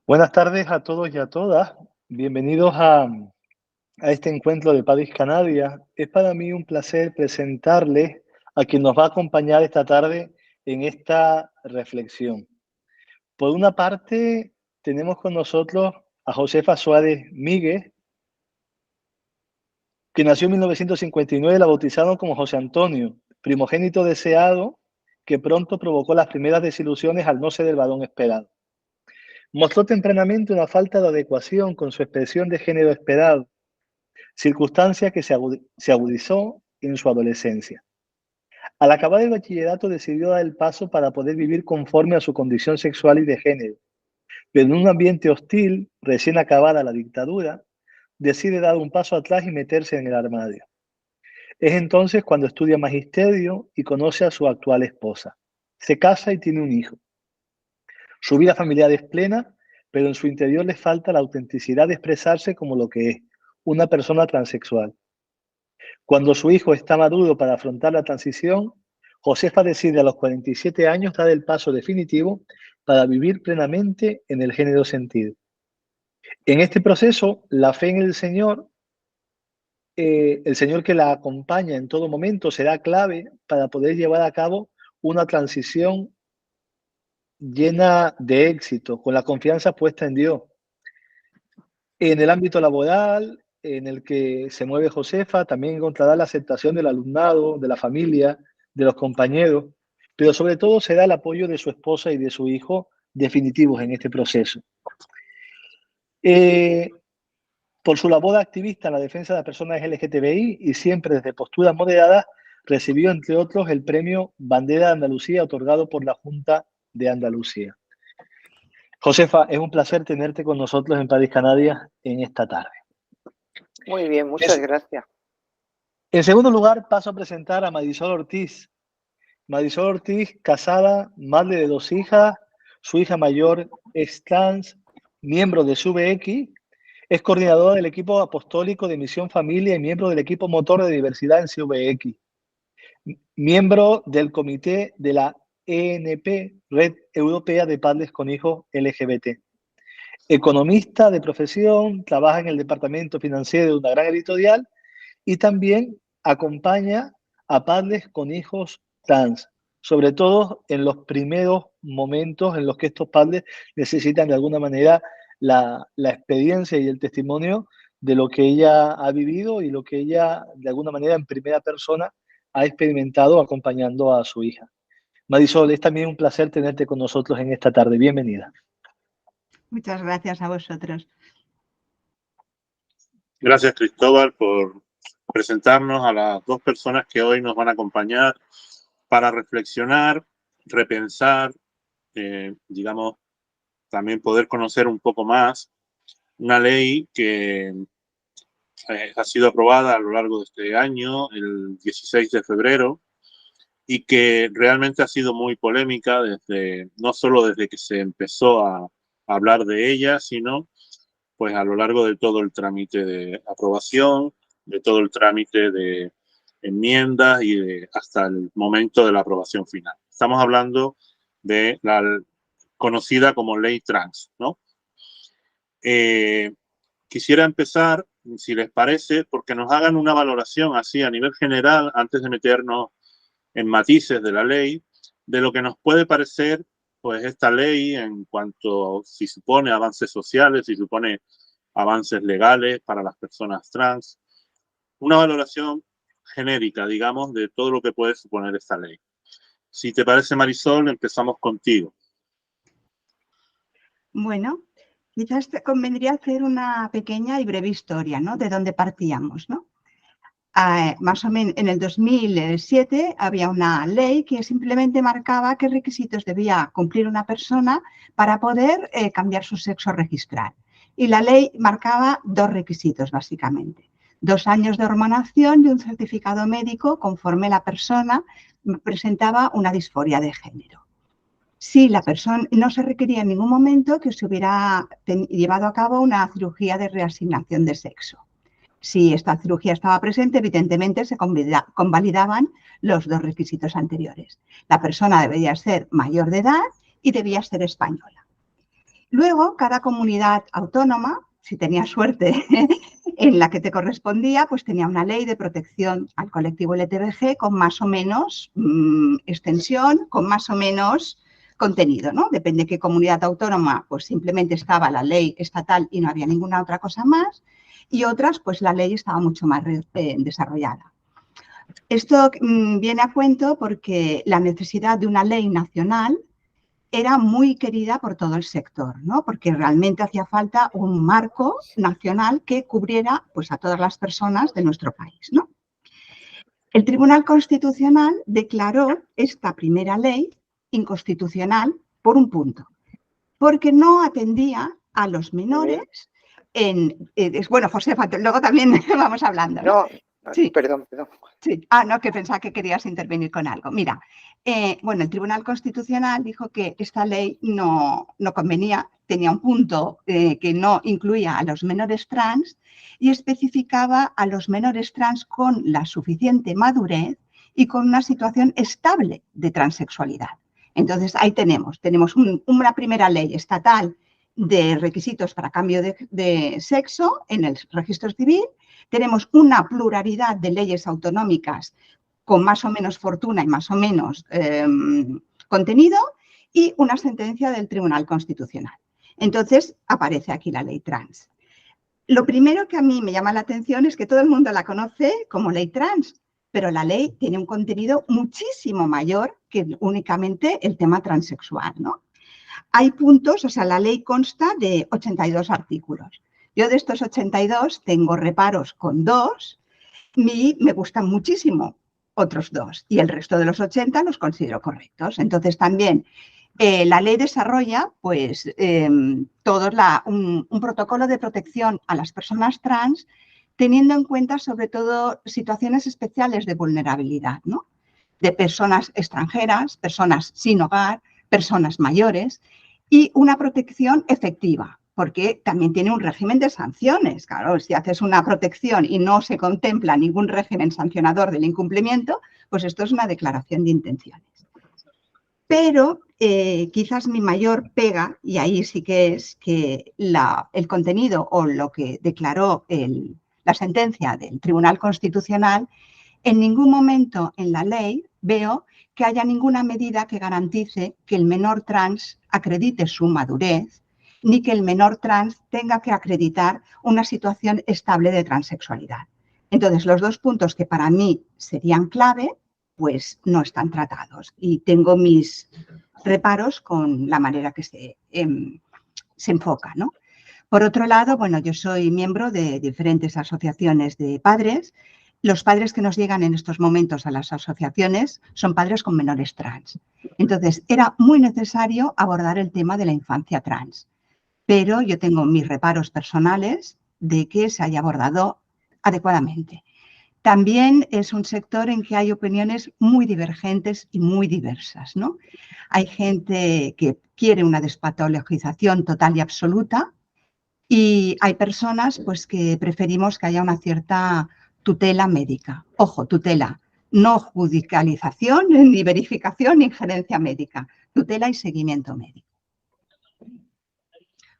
Buenas tardes a todos y a todas. Bienvenidos a este encuentro de Padres Canarias. Es para mí un placer presentarles a quien nos va a acompañar esta tarde en esta reflexión. Por una parte, tenemos con nosotros a Josefa Suárez Míguez, que nació en 1959, la bautizaron como José Antonio, primogénito deseado, que pronto provocó las primeras desilusiones al no ser el varón esperado. Mostró tempranamente una falta de adecuación con su expresión de género esperado, circunstancia que se agudizó en su adolescencia. Al acabar el bachillerato decidió dar el paso para poder vivir conforme a su condición sexual y de género, pero en un ambiente hostil, recién acabada la dictadura, decide dar un paso atrás y meterse en el armario. Es entonces cuando estudia magisterio y conoce a su actual esposa. Se casa y tiene un hijo. Su vida familiar es plena, pero en su interior le falta la autenticidad de expresarse como lo que es, una persona transexual. Cuando su hijo está maduro para afrontar la transición, Josefa decide a los 47 años dar el paso definitivo para vivir plenamente en el género sentido. En este proceso, la fe en el Señor que la acompaña en todo momento, será clave para poder llevar a cabo una transición llena de éxito, con la confianza puesta en Dios. En el ámbito laboral en el que se mueve Josefa, también encontrará la aceptación del alumnado, de la familia, de los compañeros, pero sobre todo será el apoyo de su esposa y de su hijo definitivos en este proceso. Eh, por su labor activista en la defensa de las personas LGTBI y siempre desde posturas moderadas, recibió, entre otros, el premio Bandera de Andalucía otorgado por la Junta de Andalucía. Josefa, es un placer tenerte con nosotros en Padres Canarias en esta tarde. Muy bien, muchas gracias. En segundo lugar, paso a presentar a Marisol Ortiz. Marisol Ortiz, casada, madre de 2 hijas, su hija mayor es trans, miembro de SUBX, es coordinadora del equipo apostólico de Misión Familia y miembro del equipo motor de diversidad en SUBX. Miembro del comité de la ENP, Red Europea de Padres con Hijos LGBT. Economista de profesión, trabaja en el departamento financiero de una gran editorial y también acompaña a padres con hijos trans, sobre todo en los primeros momentos en los que estos padres necesitan de alguna manera la experiencia y el testimonio de lo que ella ha vivido y lo que ella de alguna manera en primera persona ha experimentado acompañando a su hija. Marisol, es también un placer tenerte con nosotros en esta tarde. Bienvenida. Muchas gracias a vosotros. Gracias, Cristóbal, por presentarnos a las 2 personas que hoy nos van a acompañar para reflexionar, repensar, digamos, también poder conocer un poco más una ley que ha sido aprobada a lo largo de este año, el 16 de febrero, y que realmente ha sido muy polémica no solo desde que se empezó a hablar de ella, sino pues a lo largo de todo el trámite de aprobación, de todo el trámite de enmiendas y hasta el momento de la aprobación final. Estamos hablando de la conocida como ley trans, ¿no? Quisiera empezar, si les parece, porque nos hagan una valoración así a nivel general, antes de meternos en matices de la ley, de lo que nos puede parecer pues esta ley en cuanto si supone avances sociales, si supone avances legales para las personas trans. Una valoración genérica, digamos, de todo lo que puede suponer esta ley. Si te parece, Marisol, empezamos contigo. Bueno, quizás te convendría hacer una pequeña y breve historia, ¿no? De dónde partíamos, ¿no? Más o menos en el 2007 había una ley que simplemente marcaba qué requisitos debía cumplir una persona para poder cambiar su sexo registral. Y la ley marcaba 2 requisitos, básicamente. 2 años de hormonación y un certificado médico conforme la persona presentaba una disforia de género. Si la persona no se requería en ningún momento que se hubiera llevado a cabo una cirugía de reasignación de sexo. Si esta cirugía estaba presente, evidentemente se convalidaban los 2 requisitos anteriores. La persona debería ser mayor de edad y debía ser española. Luego, cada comunidad autónoma, si tenía suerte en la que te correspondía, pues tenía una ley de protección al colectivo LGTB con más o menos extensión, con más o menos contenido, ¿no? Depende de qué comunidad autónoma, pues simplemente estaba la ley estatal y no había ninguna otra cosa más, y otras, pues la ley estaba mucho más desarrollada. Esto viene a cuento porque la necesidad de una ley nacional era muy querida por todo el sector, ¿no? Porque realmente hacía falta un marco nacional que cubriera, pues, a todas las personas de nuestro país, ¿no? El Tribunal Constitucional declaró esta primera ley inconstitucional por un punto, porque no atendía a los menores bueno, Josefa, luego también vamos hablando, ¿no? Sí. Perdón. Sí. No, que pensaba que querías intervenir con algo. Mira, bueno, el Tribunal Constitucional dijo que esta ley no convenía, tenía un punto que no incluía a los menores trans y especificaba a los menores trans con la suficiente madurez y con una situación estable de transexualidad. Entonces, ahí tenemos una primera ley estatal de requisitos para cambio de sexo en el registro civil. Tenemos una pluralidad de leyes autonómicas con más o menos fortuna y más o menos contenido y una sentencia del Tribunal Constitucional. Entonces, aparece aquí la ley trans. Lo primero que a mí me llama la atención es que todo el mundo la conoce como ley trans, pero la ley tiene un contenido muchísimo mayor que únicamente el tema transexual, ¿no? Hay puntos, o sea, la ley consta de 82 artículos. Yo de estos 82 tengo reparos con 2 y me gustan muchísimo otros 2 y el resto de los 80 los considero correctos. Entonces también la ley desarrolla pues todo un protocolo de protección a las personas trans teniendo en cuenta sobre todo situaciones especiales de vulnerabilidad, ¿no? De personas extranjeras, personas sin hogar, personas mayores y una protección efectiva, porque también tiene un régimen de sanciones. Claro, si haces una protección y no se contempla ningún régimen sancionador del incumplimiento, pues esto es una declaración de intenciones. Pero quizás mi mayor pega, y ahí sí que es que el contenido o lo que declaró la sentencia del Tribunal Constitucional, en ningún momento en la ley veo que haya ninguna medida que garantice que el menor trans acredite su madurez, ni que el menor trans tenga que acreditar una situación estable de transexualidad. Entonces, los dos puntos que para mí serían clave, pues no están tratados. Y tengo mis reparos con la manera que se enfoca, ¿no? Por otro lado, bueno, yo soy miembro de diferentes asociaciones de padres. Los padres que nos llegan en estos momentos a las asociaciones son padres con menores trans. Entonces, era muy necesario abordar el tema de la infancia trans, pero yo tengo mis reparos personales de que se haya abordado adecuadamente. También es un sector en que hay opiniones muy divergentes y muy diversas, ¿no? Hay gente que quiere una despatologización total y absoluta y hay personas pues, que preferimos que haya una cierta tutela médica. Ojo, tutela, no judicialización, ni verificación, ni injerencia médica. Tutela y seguimiento médico.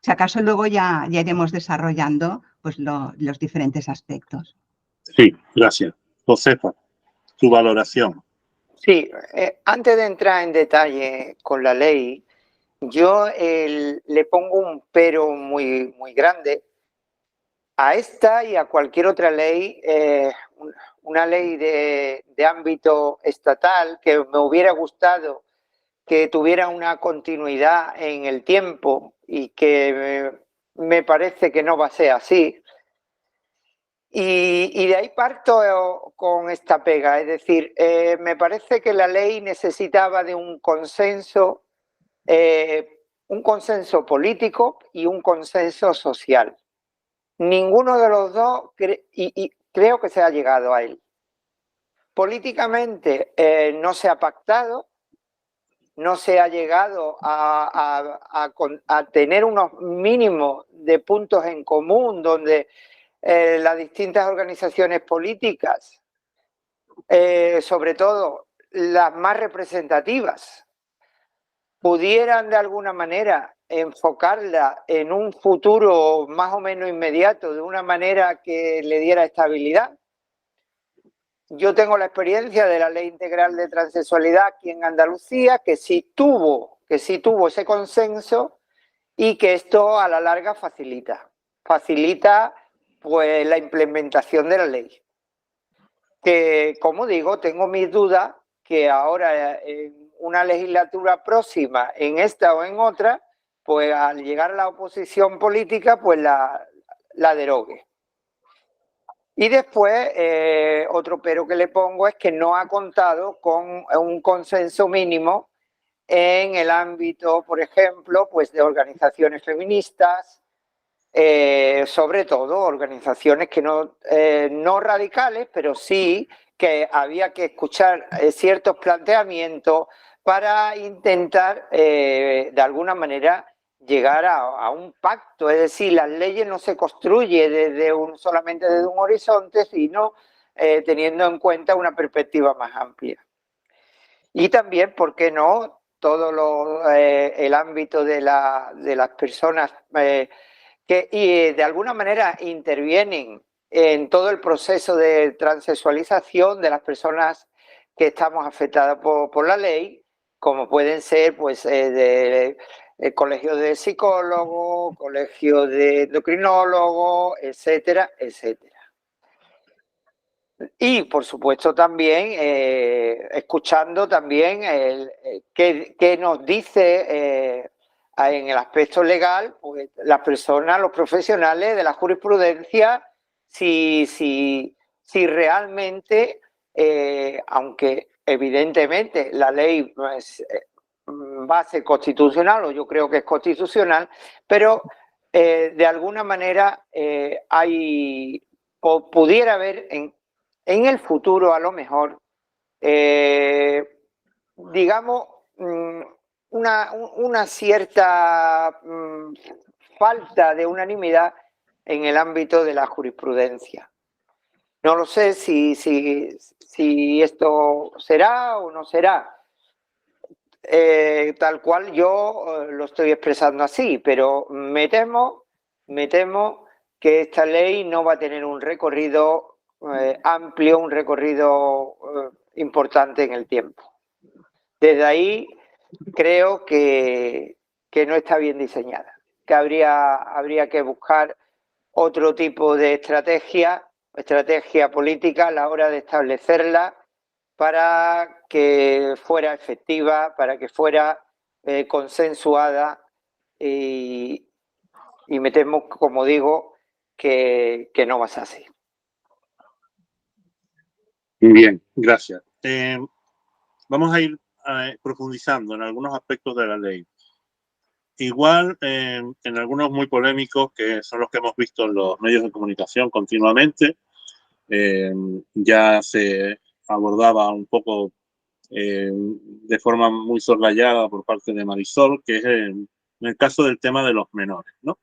Si acaso luego ya iremos desarrollando pues, los diferentes aspectos. Sí, gracias. Josefa, tu valoración. Sí, antes de entrar en detalle con la ley, yo le pongo un pero muy, muy grande a esta y a cualquier otra ley, una ley de ámbito estatal que me hubiera gustado que tuviera una continuidad en el tiempo y que me parece que no va a ser así. Y de ahí parto con esta pega, es decir, me parece que la ley necesitaba de un consenso político y un consenso social. Ninguno de los dos, y creo que se ha llegado a él. Políticamente no se ha pactado, no se ha llegado a tener unos mínimos de puntos en común donde las distintas organizaciones políticas, sobre todo las más representativas, pudieran de alguna manera enfocarla en un futuro más o menos inmediato de una manera que le diera estabilidad. Yo tengo la experiencia de la Ley Integral de Transexualidad aquí en Andalucía, que sí tuvo ese consenso y que esto a la larga facilita pues la implementación de la ley. Que, como digo, tengo mis dudas que ahora en una legislatura próxima, en esta o en otra, pues al llegar a la oposición política, pues la derogue. Y después, otro pero que le pongo es que no ha contado con un consenso mínimo en el ámbito, por ejemplo, pues de organizaciones feministas, sobre todo organizaciones que no radicales, pero sí que había que escuchar ciertos planteamientos para intentar, de alguna manera, llegar a un pacto. Es decir, las leyes no se construyen solamente desde un horizonte, sino teniendo en cuenta una perspectiva más amplia. Y también, ¿por qué no?, todo el ámbito de las personas que de alguna manera intervienen en todo el proceso de transexualización de las personas que estamos afectadas por la ley, como pueden ser pues colegios de psicólogos, colegios de endocrinólogos, etcétera, etcétera. Y por supuesto también escuchando también qué nos dice en el aspecto legal, pues las personas, los profesionales de la jurisprudencia, si realmente, aunque evidentemente la ley es base constitucional, o yo creo que es constitucional, pero de alguna manera pudiera haber en el futuro, a lo mejor, digamos, una cierta falta de unanimidad en el ámbito de la jurisprudencia. No lo sé si esto será o no será. Tal cual yo lo estoy expresando así, pero me temo que esta ley no va a tener un recorrido amplio, un recorrido importante en el tiempo. Desde ahí creo que no está bien diseñada, que habría que buscar otro tipo de estrategia política a la hora de establecerla para que fuera efectiva, para que fuera consensuada y me temo, como digo, que no va a ser así. Bien, gracias. Vamos a ir profundizando en algunos aspectos de la ley. Igual en algunos muy polémicos, que son los que hemos visto en los medios de comunicación continuamente, ya se abordaba un poco de forma muy soslayada por parte de Marisol, que es en el caso del tema de los menores, ¿no?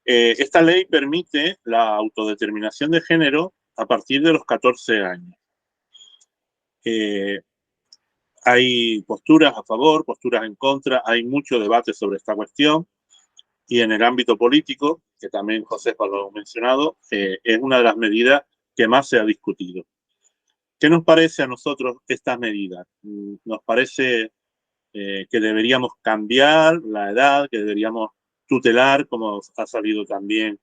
Esta ley permite la autodeterminación de género a partir de los 14 años. Hay posturas a favor, posturas en contra, hay mucho debate sobre esta cuestión y en el ámbito político, que también Josefa lo ha mencionado, es una de las medidas que más se ha discutido. ¿Qué nos parece a nosotros estas medidas? Nos parece que deberíamos cambiar la edad, que deberíamos tutelar, como ha salido también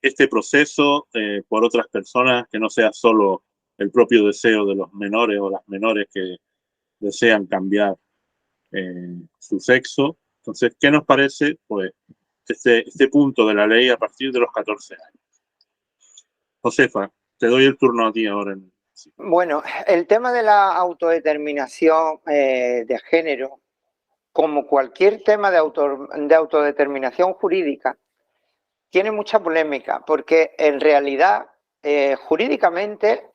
este proceso por otras personas, que no sea solo el propio deseo de los menores o las menores que desean cambiar su sexo. Entonces, ¿qué nos parece? Pues este punto de la ley a partir de los 14 años. Josefa, te doy el turno a ti ahora. Bueno, el tema de la autodeterminación de género, como cualquier tema de autodeterminación jurídica, tiene mucha polémica, porque en realidad, jurídicamente,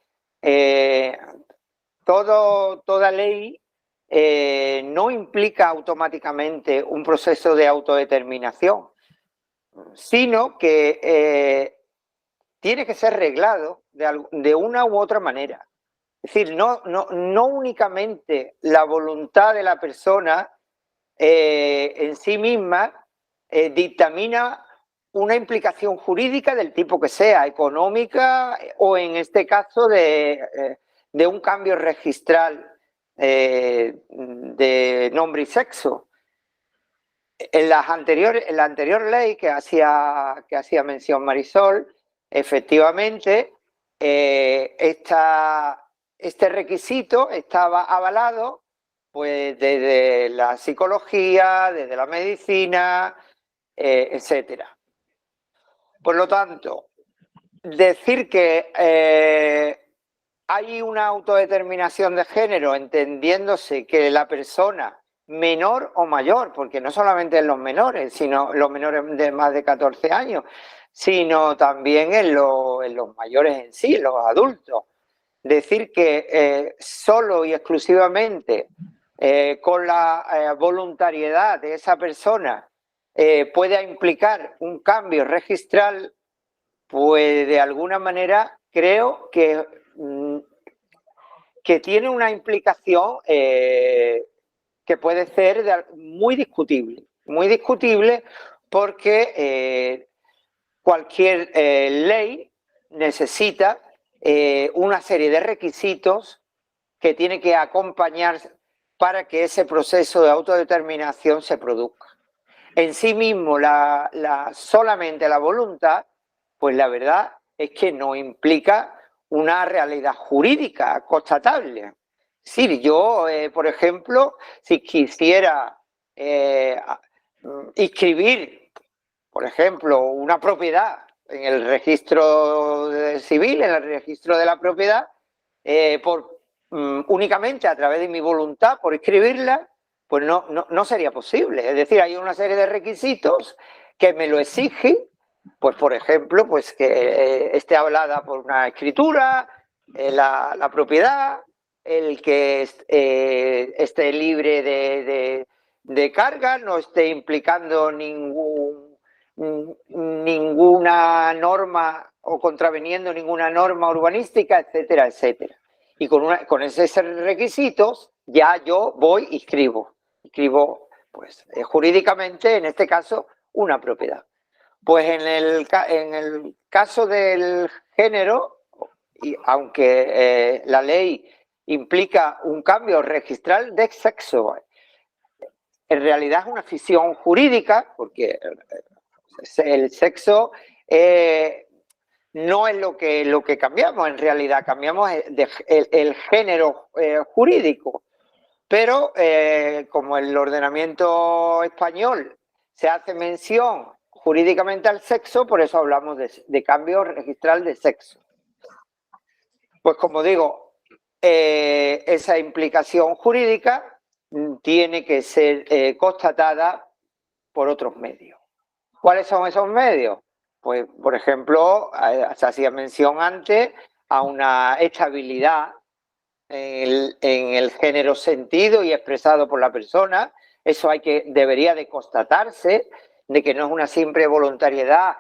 toda ley no implica automáticamente un proceso de autodeterminación, sino que tiene que ser reglado de una u otra manera. Es decir, no únicamente la voluntad de la persona en sí misma dictamina una implicación jurídica del tipo que sea, económica o en este caso de un cambio registral de nombre y sexo. En la anterior ley que hacía mención Marisol, efectivamente, este requisito estaba avalado pues desde la psicología, desde la medicina, etcétera. Por lo tanto, decir que hay una autodeterminación de género entendiéndose que la persona menor o mayor, porque no solamente en los menores, sino los menores de más de 14 años, sino también en los mayores en sí, los adultos. Decir que solo y exclusivamente con la voluntariedad de esa persona puede implicar un cambio registral, pues de alguna manera creo que tiene una implicación que puede ser muy discutible porque cualquier ley necesita una serie de requisitos que tiene que acompañar para que ese proceso de autodeterminación se produzca. En sí mismo, solamente la voluntad, pues la verdad es que no implica una realidad jurídica constatable. Es decir, yo, por ejemplo, si quisiera inscribir, por ejemplo, una propiedad en el registro civil, en el registro de la propiedad, únicamente a través de mi voluntad, por inscribirla, pues no sería posible. Es decir, hay una serie de requisitos que me lo exigen, pues por ejemplo, pues que esté avalada por una escritura, la propiedad, el que esté libre de carga, no esté implicando ninguna norma o contraveniendo ninguna norma urbanística, etcétera, etcétera. Y con esos requisitos ya yo voy y escribo pues jurídicamente, en este caso, una propiedad. Pues en el caso del género, y aunque la ley implica un cambio registral de sexo, en realidad es una ficción jurídica, porque el sexo no es lo que cambiamos, en realidad cambiamos el género jurídico. Pero como el ordenamiento español se hace mención jurídicamente al sexo, por eso hablamos de cambio registral de sexo. Pues como digo, esa implicación jurídica tiene que ser constatada por otros medios. ¿Cuáles son esos medios? Pues, por ejemplo, se hacía mención antes a una estabilidad en el género sentido y expresado por la persona. Eso debería de constatarse, de que no es una simple voluntariedad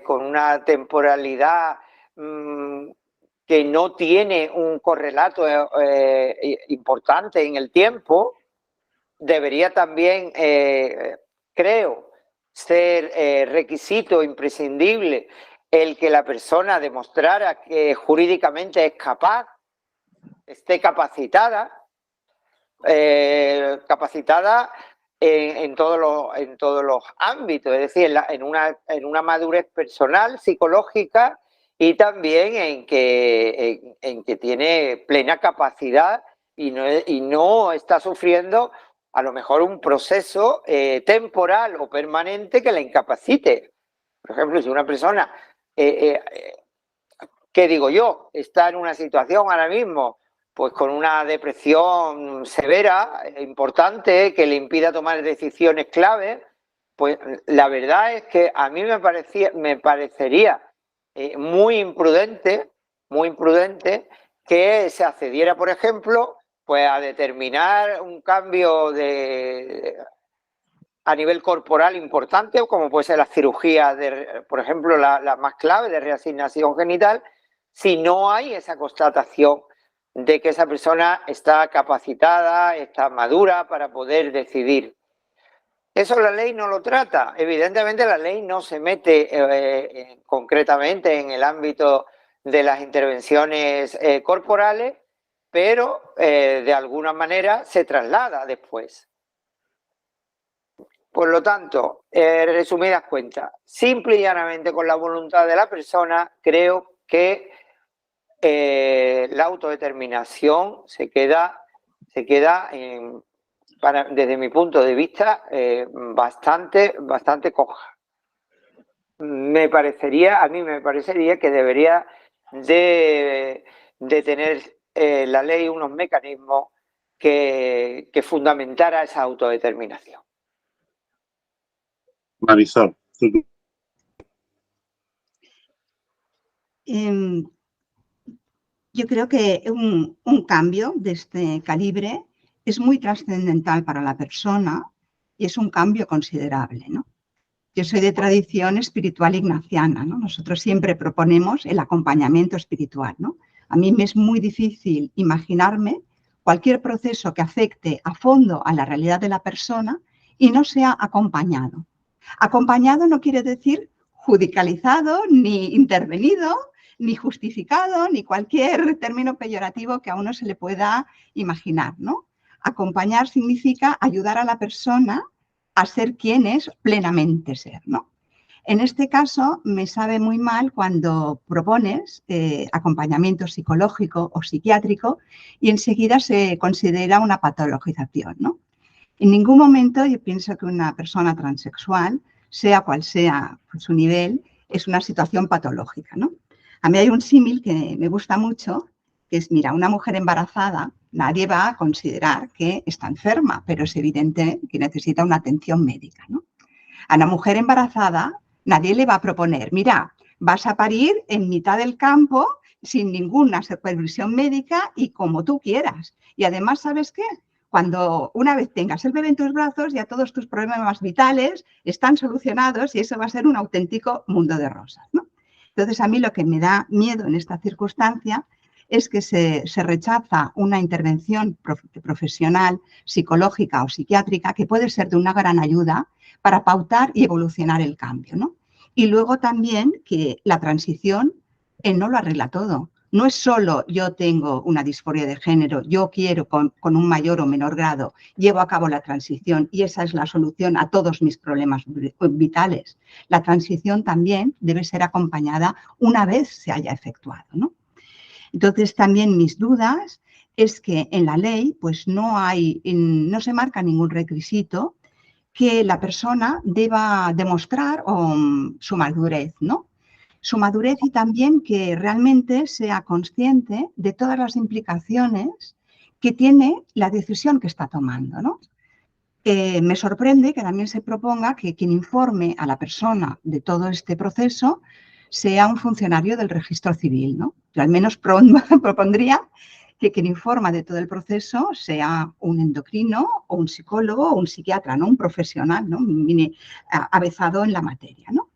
con una temporalidad que no tiene un correlato importante en el tiempo. Debería también, creo, ser requisito imprescindible el que la persona demostrara que jurídicamente es capaz, esté capacitada en todos los ámbitos, es decir, en una madurez personal, psicológica, y también en que tiene plena capacidad y no está sufriendo a lo mejor un proceso temporal o permanente que la incapacite. Por ejemplo, si una persona, ¿qué digo yo?, está en una situación ahora mismo pues con una depresión severa, importante, que le impida tomar decisiones claves, pues la verdad es que a mí me parecería muy imprudente que se accediera, por ejemplo, pues a determinar un cambio a nivel corporal importante, como puede ser las cirugías, por ejemplo, la más clave de reasignación genital, si no hay esa constatación de que esa persona está capacitada, está madura para poder decidir Eso la ley no lo trata. Evidentemente la ley no se mete concretamente en el ámbito de las intervenciones corporales, pero de alguna manera se traslada después. Por lo tanto, resumidas cuentas, simple y llanamente con la voluntad de la persona, creo que la autodeterminación se queda desde mi punto de vista, bastante coja. A mí me parecería que debería de tener la ley unos mecanismos que fundamentara esa autodeterminación. Marisol. Yo creo que un cambio de este calibre es muy trascendental para la persona y es un cambio considerable, ¿no? Yo soy de tradición espiritual ignaciana, ¿no? Nosotros siempre proponemos el acompañamiento espiritual, ¿no? A mí me es muy difícil imaginarme cualquier proceso que afecte a fondo a la realidad de la persona y no sea acompañado. Acompañado no quiere decir judicializado, ni intervenido, ni justificado, ni cualquier término peyorativo que a uno se le pueda imaginar, ¿no? Acompañar significa ayudar a la persona a ser quien es plenamente ser, ¿no? En este caso, me sabe muy mal cuando propones acompañamiento psicológico o psiquiátrico y enseguida se considera una patologización, ¿no? En ningún momento yo pienso que una persona transexual, sea cual sea su nivel, es una situación patológica, ¿no? A mí hay un símil que me gusta mucho, que es, mira, una mujer embarazada, nadie va a considerar que está enferma, pero es evidente que necesita una atención médica, ¿no? A una mujer embarazada, nadie le va a proponer, mira, vas a parir en mitad del campo sin ninguna supervisión médica y como tú quieras. Y además, ¿sabes qué? Cuando una vez tengas el bebé en tus brazos, ya todos tus problemas vitales están solucionados y eso va a ser un auténtico mundo de rosas, ¿no? Entonces, a mí lo que me da miedo en esta circunstancia es que se rechaza una intervención profesional, psicológica o psiquiátrica que puede ser de una gran ayuda para pautar y evolucionar el cambio, ¿no? Y luego también que la transición no lo arregla todo. No es solo yo tengo una disforia de género, yo quiero con un mayor o menor grado, llevo a cabo la transición y esa es la solución a todos mis problemas vitales. La transición también debe ser acompañada una vez se haya efectuado, ¿no? Entonces, también mis dudas es que en la ley pues no se marca ningún requisito que la persona deba demostrar su madurez, ¿no? Su madurez y también que realmente sea consciente de todas las implicaciones que tiene la decisión que está tomando, ¿no? Me sorprende que también se proponga que quien informe a la persona de todo este proceso sea un funcionario del registro civil, ¿no? Yo al menos propondría que quien informa de todo el proceso sea un endocrino o un psicólogo o un psiquiatra, ¿no? Un profesional, ¿no? Avezado en la materia, ¿no?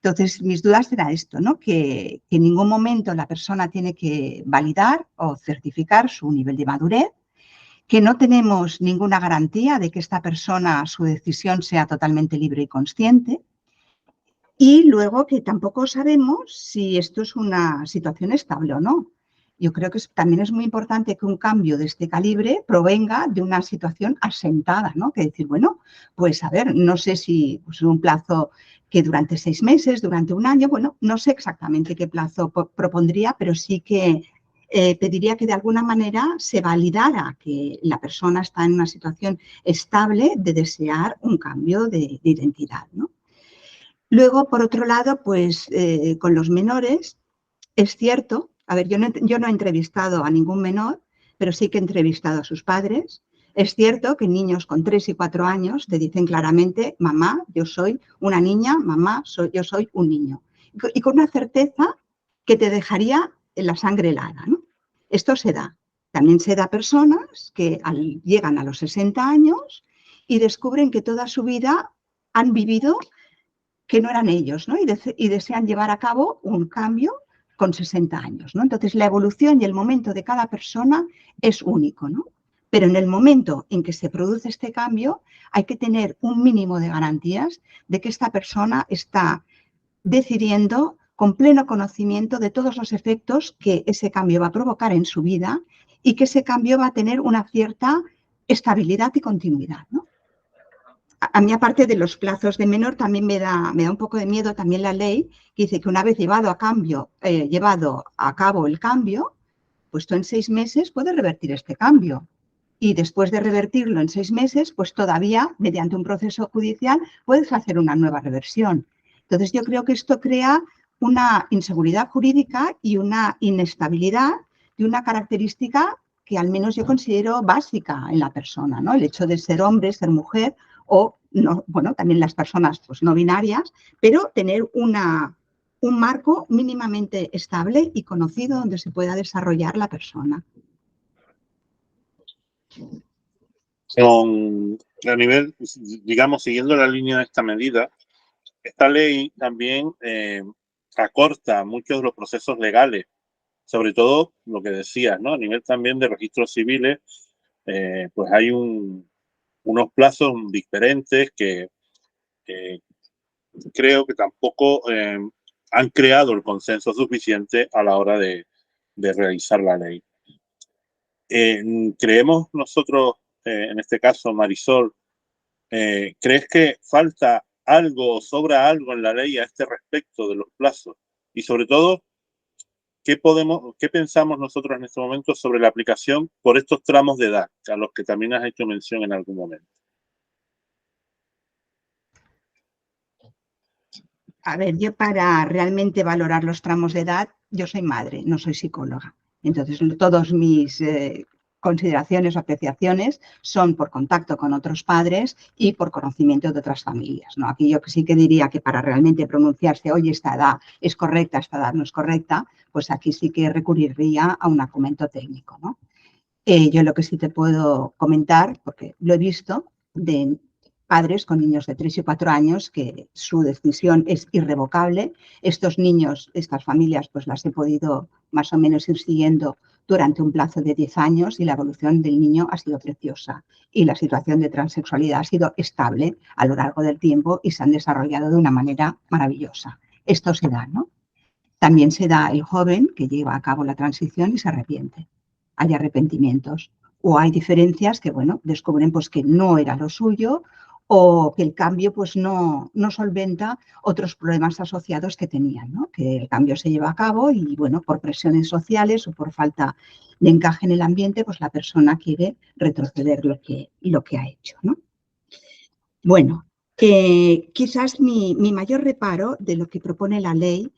Entonces, mis dudas era esto, ¿no? Que en ningún momento la persona tiene que validar o certificar su nivel de madurez, que no tenemos ninguna garantía de que esta persona, su decisión sea totalmente libre y consciente, y luego que tampoco sabemos si esto es una situación estable o no. Yo creo que también es muy importante que un cambio de este calibre provenga de una situación asentada, ¿no? Que decir, bueno, pues a ver, no sé si pues, un plazo que durante 6 meses, durante un año, bueno, no sé exactamente qué plazo propondría, pero sí que pediría que de alguna manera se validara que la persona está en una situación estable de desear un cambio de identidad, ¿no? Luego, por otro lado, pues con los menores, es cierto, a ver, yo no he entrevistado a ningún menor, pero sí que he entrevistado a sus padres. Es cierto que niños con 3 y 4 años te dicen claramente, mamá, yo soy una niña, mamá, yo soy un niño. Y con una certeza que te dejaría la sangre helada, ¿no? Esto se da. También se da a personas que llegan a los 60 años y descubren que toda su vida han vivido que no eran ellos, ¿no? Y desean llevar a cabo un cambio con 60 años, ¿no? Entonces, la evolución y el momento de cada persona es único, ¿no? Pero en el momento en que se produce este cambio, hay que tener un mínimo de garantías de que esta persona está decidiendo con pleno conocimiento de todos los efectos que ese cambio va a provocar en su vida y que ese cambio va a tener una cierta estabilidad y continuidad, ¿no? A mí, aparte de los plazos de menor, también me da un poco de miedo también la ley que dice que una vez llevado a cabo el cambio, pues tú en 6 meses puedes revertir este cambio. Y después de revertirlo en 6 meses, pues todavía, mediante un proceso judicial, puedes hacer una nueva reversión. Entonces, yo creo que esto crea una inseguridad jurídica y una inestabilidad de una característica que al menos yo considero básica en la persona, ¿no? El hecho de ser hombre, ser mujer o, no, bueno, también las personas pues, no binarias, pero tener un marco mínimamente estable y conocido donde se pueda desarrollar la persona. A nivel, digamos, siguiendo la línea de esta medida, esta ley también acorta muchos de los procesos legales, sobre todo lo que decías, ¿no? A nivel también de registros civiles, pues hay unos plazos diferentes que creo que tampoco han creado el consenso suficiente a la hora de realizar la ley. Creemos nosotros, en este caso Marisol, ¿crees que falta algo o sobra algo en la ley a este respecto de los plazos? Y sobre todo, ¿qué pensamos nosotros en este momento sobre la aplicación por estos tramos de edad, a los que también has hecho mención en algún momento? A ver, yo para realmente valorar los tramos de edad, yo soy madre, no soy psicóloga. Entonces, todas mis consideraciones o apreciaciones son por contacto con otros padres y por conocimiento de otras familias, ¿no? Aquí yo sí que diría que para realmente pronunciarse, oye, esta edad es correcta, esta edad no es correcta, pues aquí sí que recurriría a un argumento técnico, ¿no? Yo lo que sí te puedo comentar, porque lo he visto, de padres con niños de 3 y 4 años que su decisión es irrevocable. Estos niños, estas familias, pues las he podido más o menos ir siguiendo durante un plazo de 10 años y la evolución del niño ha sido preciosa. Y la situación de transexualidad ha sido estable a lo largo del tiempo y se han desarrollado de una manera maravillosa. Esto se da, ¿no? También se da el joven que lleva a cabo la transición y se arrepiente. Hay arrepentimientos o hay diferencias que, bueno, descubren pues que no era lo suyo o que el cambio pues no solventa otros problemas asociados que tenían, ¿no? Que el cambio se lleva a cabo y, bueno, por presiones sociales o por falta de encaje en el ambiente, pues la persona quiere retroceder lo que ha hecho, ¿no? Bueno, quizás mi mayor reparo de lo que propone la ley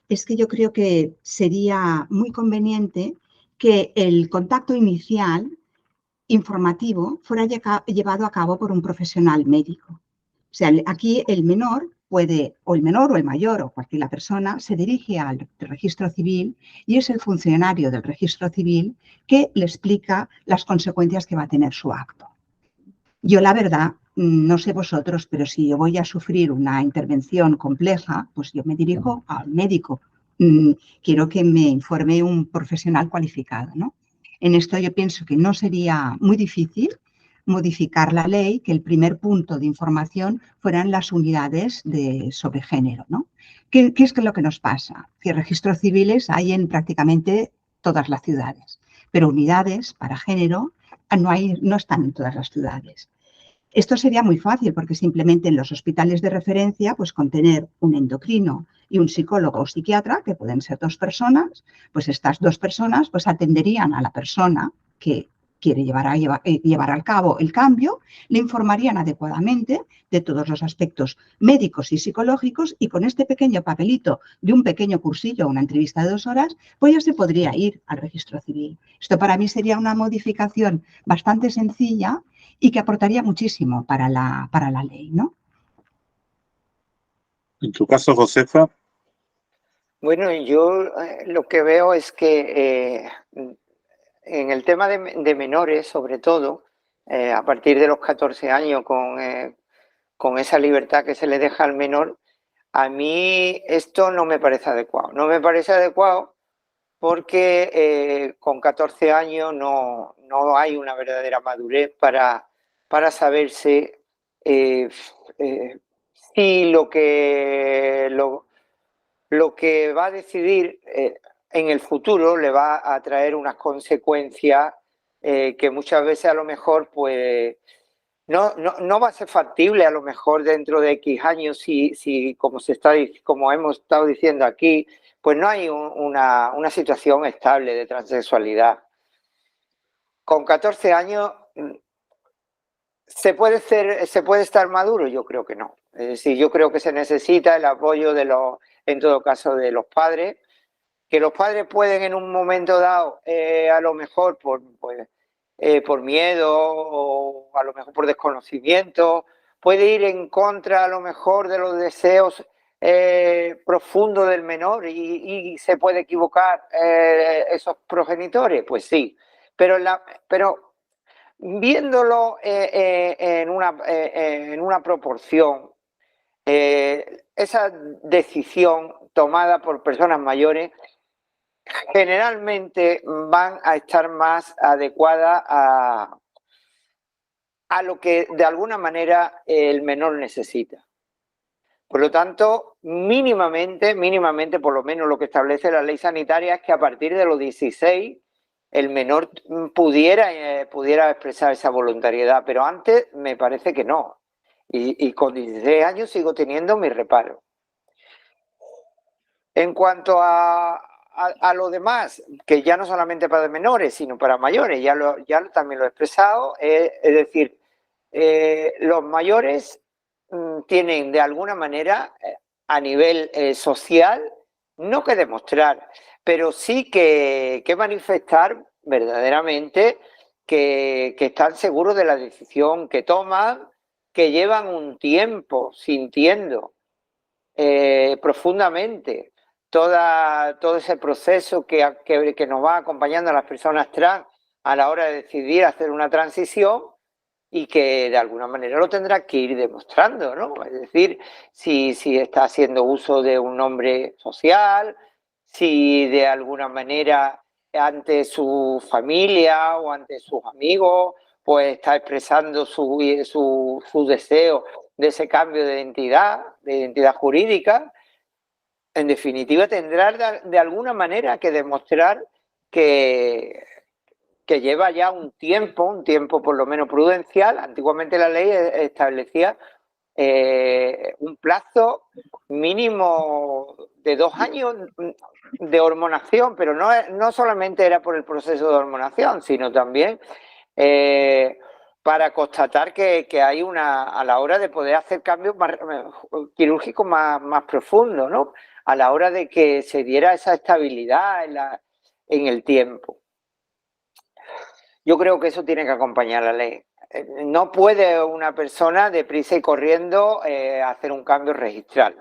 es que yo creo que sería muy conveniente que el contacto inicial informativo fuera llevado a cabo por un profesional médico. O sea, aquí el menor puede, o el menor o el mayor o cualquier persona, se dirige al registro civil y es el funcionario del registro civil que le explica las consecuencias que va a tener su acto. Yo, la verdad, no sé vosotros, pero si yo voy a sufrir una intervención compleja, pues yo me dirijo al médico. Quiero que me informe un profesional cualificado, ¿no? En esto yo pienso que no sería muy difícil modificar la ley, que el primer punto de información fueran las unidades sobre género, ¿no? ¿Qué es lo que nos pasa? Que registros civiles hay en prácticamente todas las ciudades, pero unidades para género no están en todas las ciudades. Esto sería muy fácil porque simplemente en los hospitales de referencia, pues con tener un endocrino y un psicólogo o psiquiatra, que pueden ser 2 personas, pues estas 2 personas pues atenderían a la persona que quiere llevar al cabo el cambio, le informarían adecuadamente de todos los aspectos médicos y psicológicos y con este pequeño papelito de un pequeño cursillo, una entrevista de 2 horas, pues ya se podría ir al registro civil. Esto para mí sería una modificación bastante sencilla y que aportaría muchísimo para la ley, ¿no? En tu caso, Josefa. Bueno, yo lo que veo es que en el tema de menores, sobre todo, a partir de los 14 años, con esa libertad que se le deja al menor, a mí esto no me parece adecuado. No me parece adecuado porque con 14 años no hay una verdadera madurez para saberse si lo que va a decidir en el futuro le va a traer unas consecuencias que muchas veces a lo mejor pues no va a ser factible a lo mejor dentro de X años si como hemos estado diciendo aquí, pues no hay una situación estable de transexualidad. Con 14 años ¿se puede estar maduro? Yo creo que no. Es decir, yo creo que se necesita el apoyo en todo caso, de los padres, que los padres pueden en un momento dado, a lo mejor por miedo o a lo mejor por desconocimiento, puede ir en contra a lo mejor de los deseos profundos del menor y se puede equivocar esos progenitores, pues sí, pero viéndolo en una proporción, esa decisión tomada por personas mayores generalmente van a estar más adecuadas a lo que de alguna manera el menor necesita. Por lo tanto, mínimamente, por lo menos lo que establece la ley sanitaria es que a partir de los 16 el menor pudiera expresar esa voluntariedad, pero antes me parece que no. Y con 16 años sigo teniendo mi reparo. En cuanto a lo demás, que ya no solamente para menores, sino para mayores, ya también lo he expresado, es decir, los mayores tienen de alguna manera a nivel social, no que demostrar, pero sí que manifestar verdaderamente que están seguros de la decisión que toman, que llevan un tiempo sintiendo profundamente todo ese proceso que nos va acompañando a las personas trans a la hora de decidir hacer una transición y que de alguna manera lo tendrá que ir demostrando, ¿no? Es decir, si está haciendo uso de un nombre social, si de alguna manera ante su familia o ante sus amigos pues está expresando su deseo de ese cambio de identidad jurídica. En definitiva, tendrá de alguna manera que demostrar que lleva ya un tiempo por lo menos prudencial. Antiguamente la ley establecía un plazo mínimo de 2 años de hormonación, pero no solamente era por el proceso de hormonación, sino también para constatar que hay a la hora de poder hacer cambios quirúrgicos más profundos, ¿no? A la hora de que se diera esa estabilidad en el tiempo. Yo creo que eso tiene que acompañar la ley. No puede una persona deprisa y corriendo hacer un cambio registral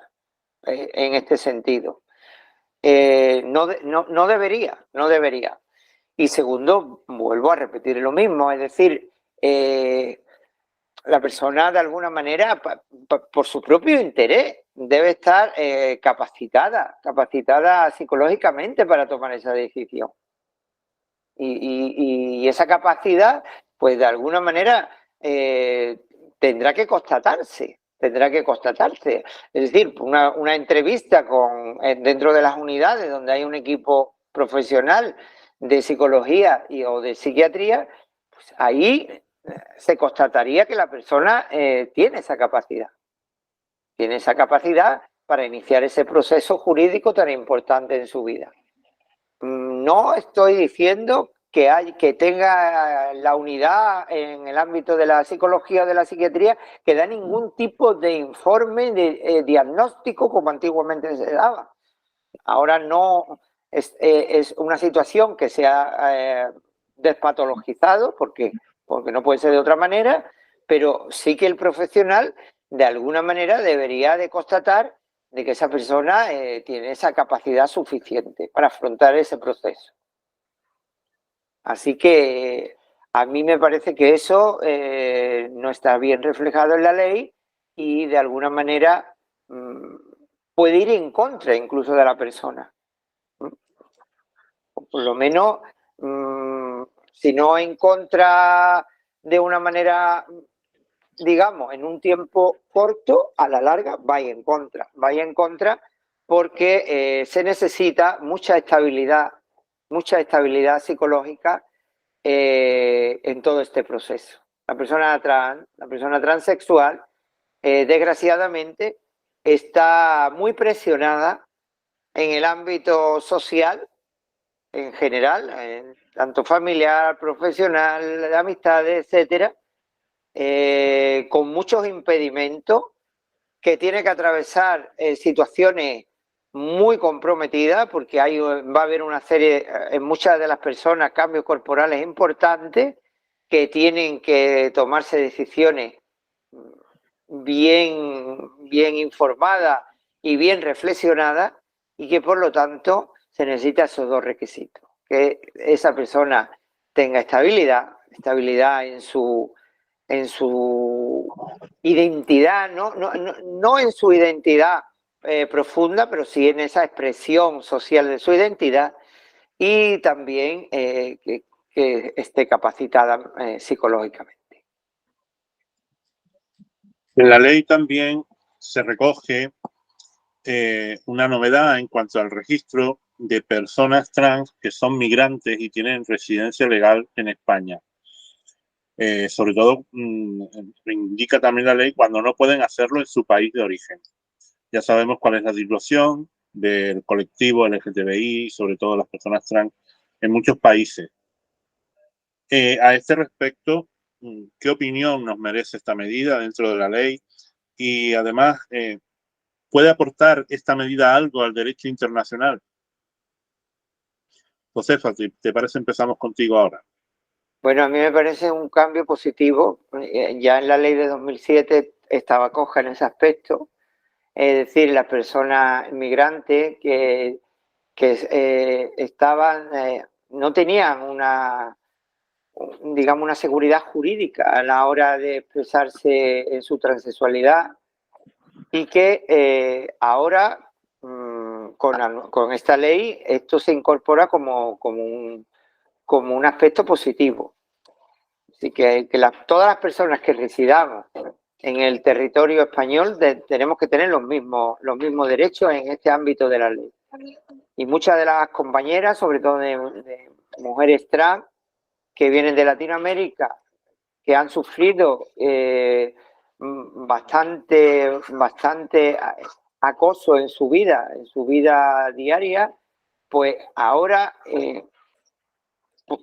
en este sentido. No debería. Y segundo, vuelvo a repetir lo mismo, es decir, la persona de alguna manera, por su propio interés, debe estar capacitada psicológicamente para tomar esa decisión. Y esa capacidad, pues de alguna manera tendrá que constatarse. Es decir, una entrevista dentro de las unidades donde hay un equipo profesional de psicología o de psiquiatría, pues ahí se constataría que la persona tiene esa capacidad. Tiene esa capacidad para iniciar ese proceso jurídico tan importante en su vida. No estoy diciendo que tenga la unidad en el ámbito de la psicología o de la psiquiatría que da ningún tipo de informe de diagnóstico como antiguamente se daba. Ahora no es una situación que se ha despatologizado porque no puede ser de otra manera, pero sí que el profesional de alguna manera debería de constatar de que esa persona tiene esa capacidad suficiente para afrontar ese proceso. Así que a mí me parece que eso no está bien reflejado en la ley y de alguna manera puede ir en contra incluso de la persona. por lo menos, si no en contra de una manera, digamos, en un tiempo corto, a la larga vaya en contra porque se necesita mucha estabilidad psicológica en todo este proceso. La persona transexual, desgraciadamente, está muy presionada en el ámbito social en general, tanto familiar, profesional, de amistades, etcétera, con muchos impedimentos, que tiene que atravesar situaciones muy comprometidas, porque va a haber una serie, en muchas de las personas, cambios corporales importantes, que tienen que tomarse decisiones bien informadas y bien reflexionadas, y que por lo tanto se necesitan esos dos requisitos: que esa persona tenga estabilidad en su identidad, no en su identidad profunda, pero sí en esa expresión social de su identidad, y también que esté capacitada psicológicamente. En la ley también se recoge una novedad en cuanto al registro de personas trans que son migrantes y tienen residencia legal en España. Sobre todo, indica también la ley cuando no pueden hacerlo en su país de origen. Ya sabemos cuál es la situación del colectivo LGTBI, sobre todo las personas trans, en muchos países. A este respecto, ¿qué opinión nos merece esta medida dentro de la ley? Y además, ¿puede aportar esta medida algo al derecho internacional? Josefa, ¿te parece? Empezamos contigo ahora. Bueno, a mí me parece un cambio positivo. Ya en la ley de 2007 estaba coja en ese aspecto. Es decir, las personas migrantes que estaban, no tenían una seguridad jurídica a la hora de expresarse en su transexualidad, y que ahora con esta ley esto se incorpora como un aspecto positivo. Así que todas las personas que residamos en el territorio español tenemos que tener los mismos derechos en este ámbito de la ley. Y muchas de las compañeras, sobre todo de mujeres trans que vienen de Latinoamérica, que han sufrido bastante acoso en su vida diaria, pues ahora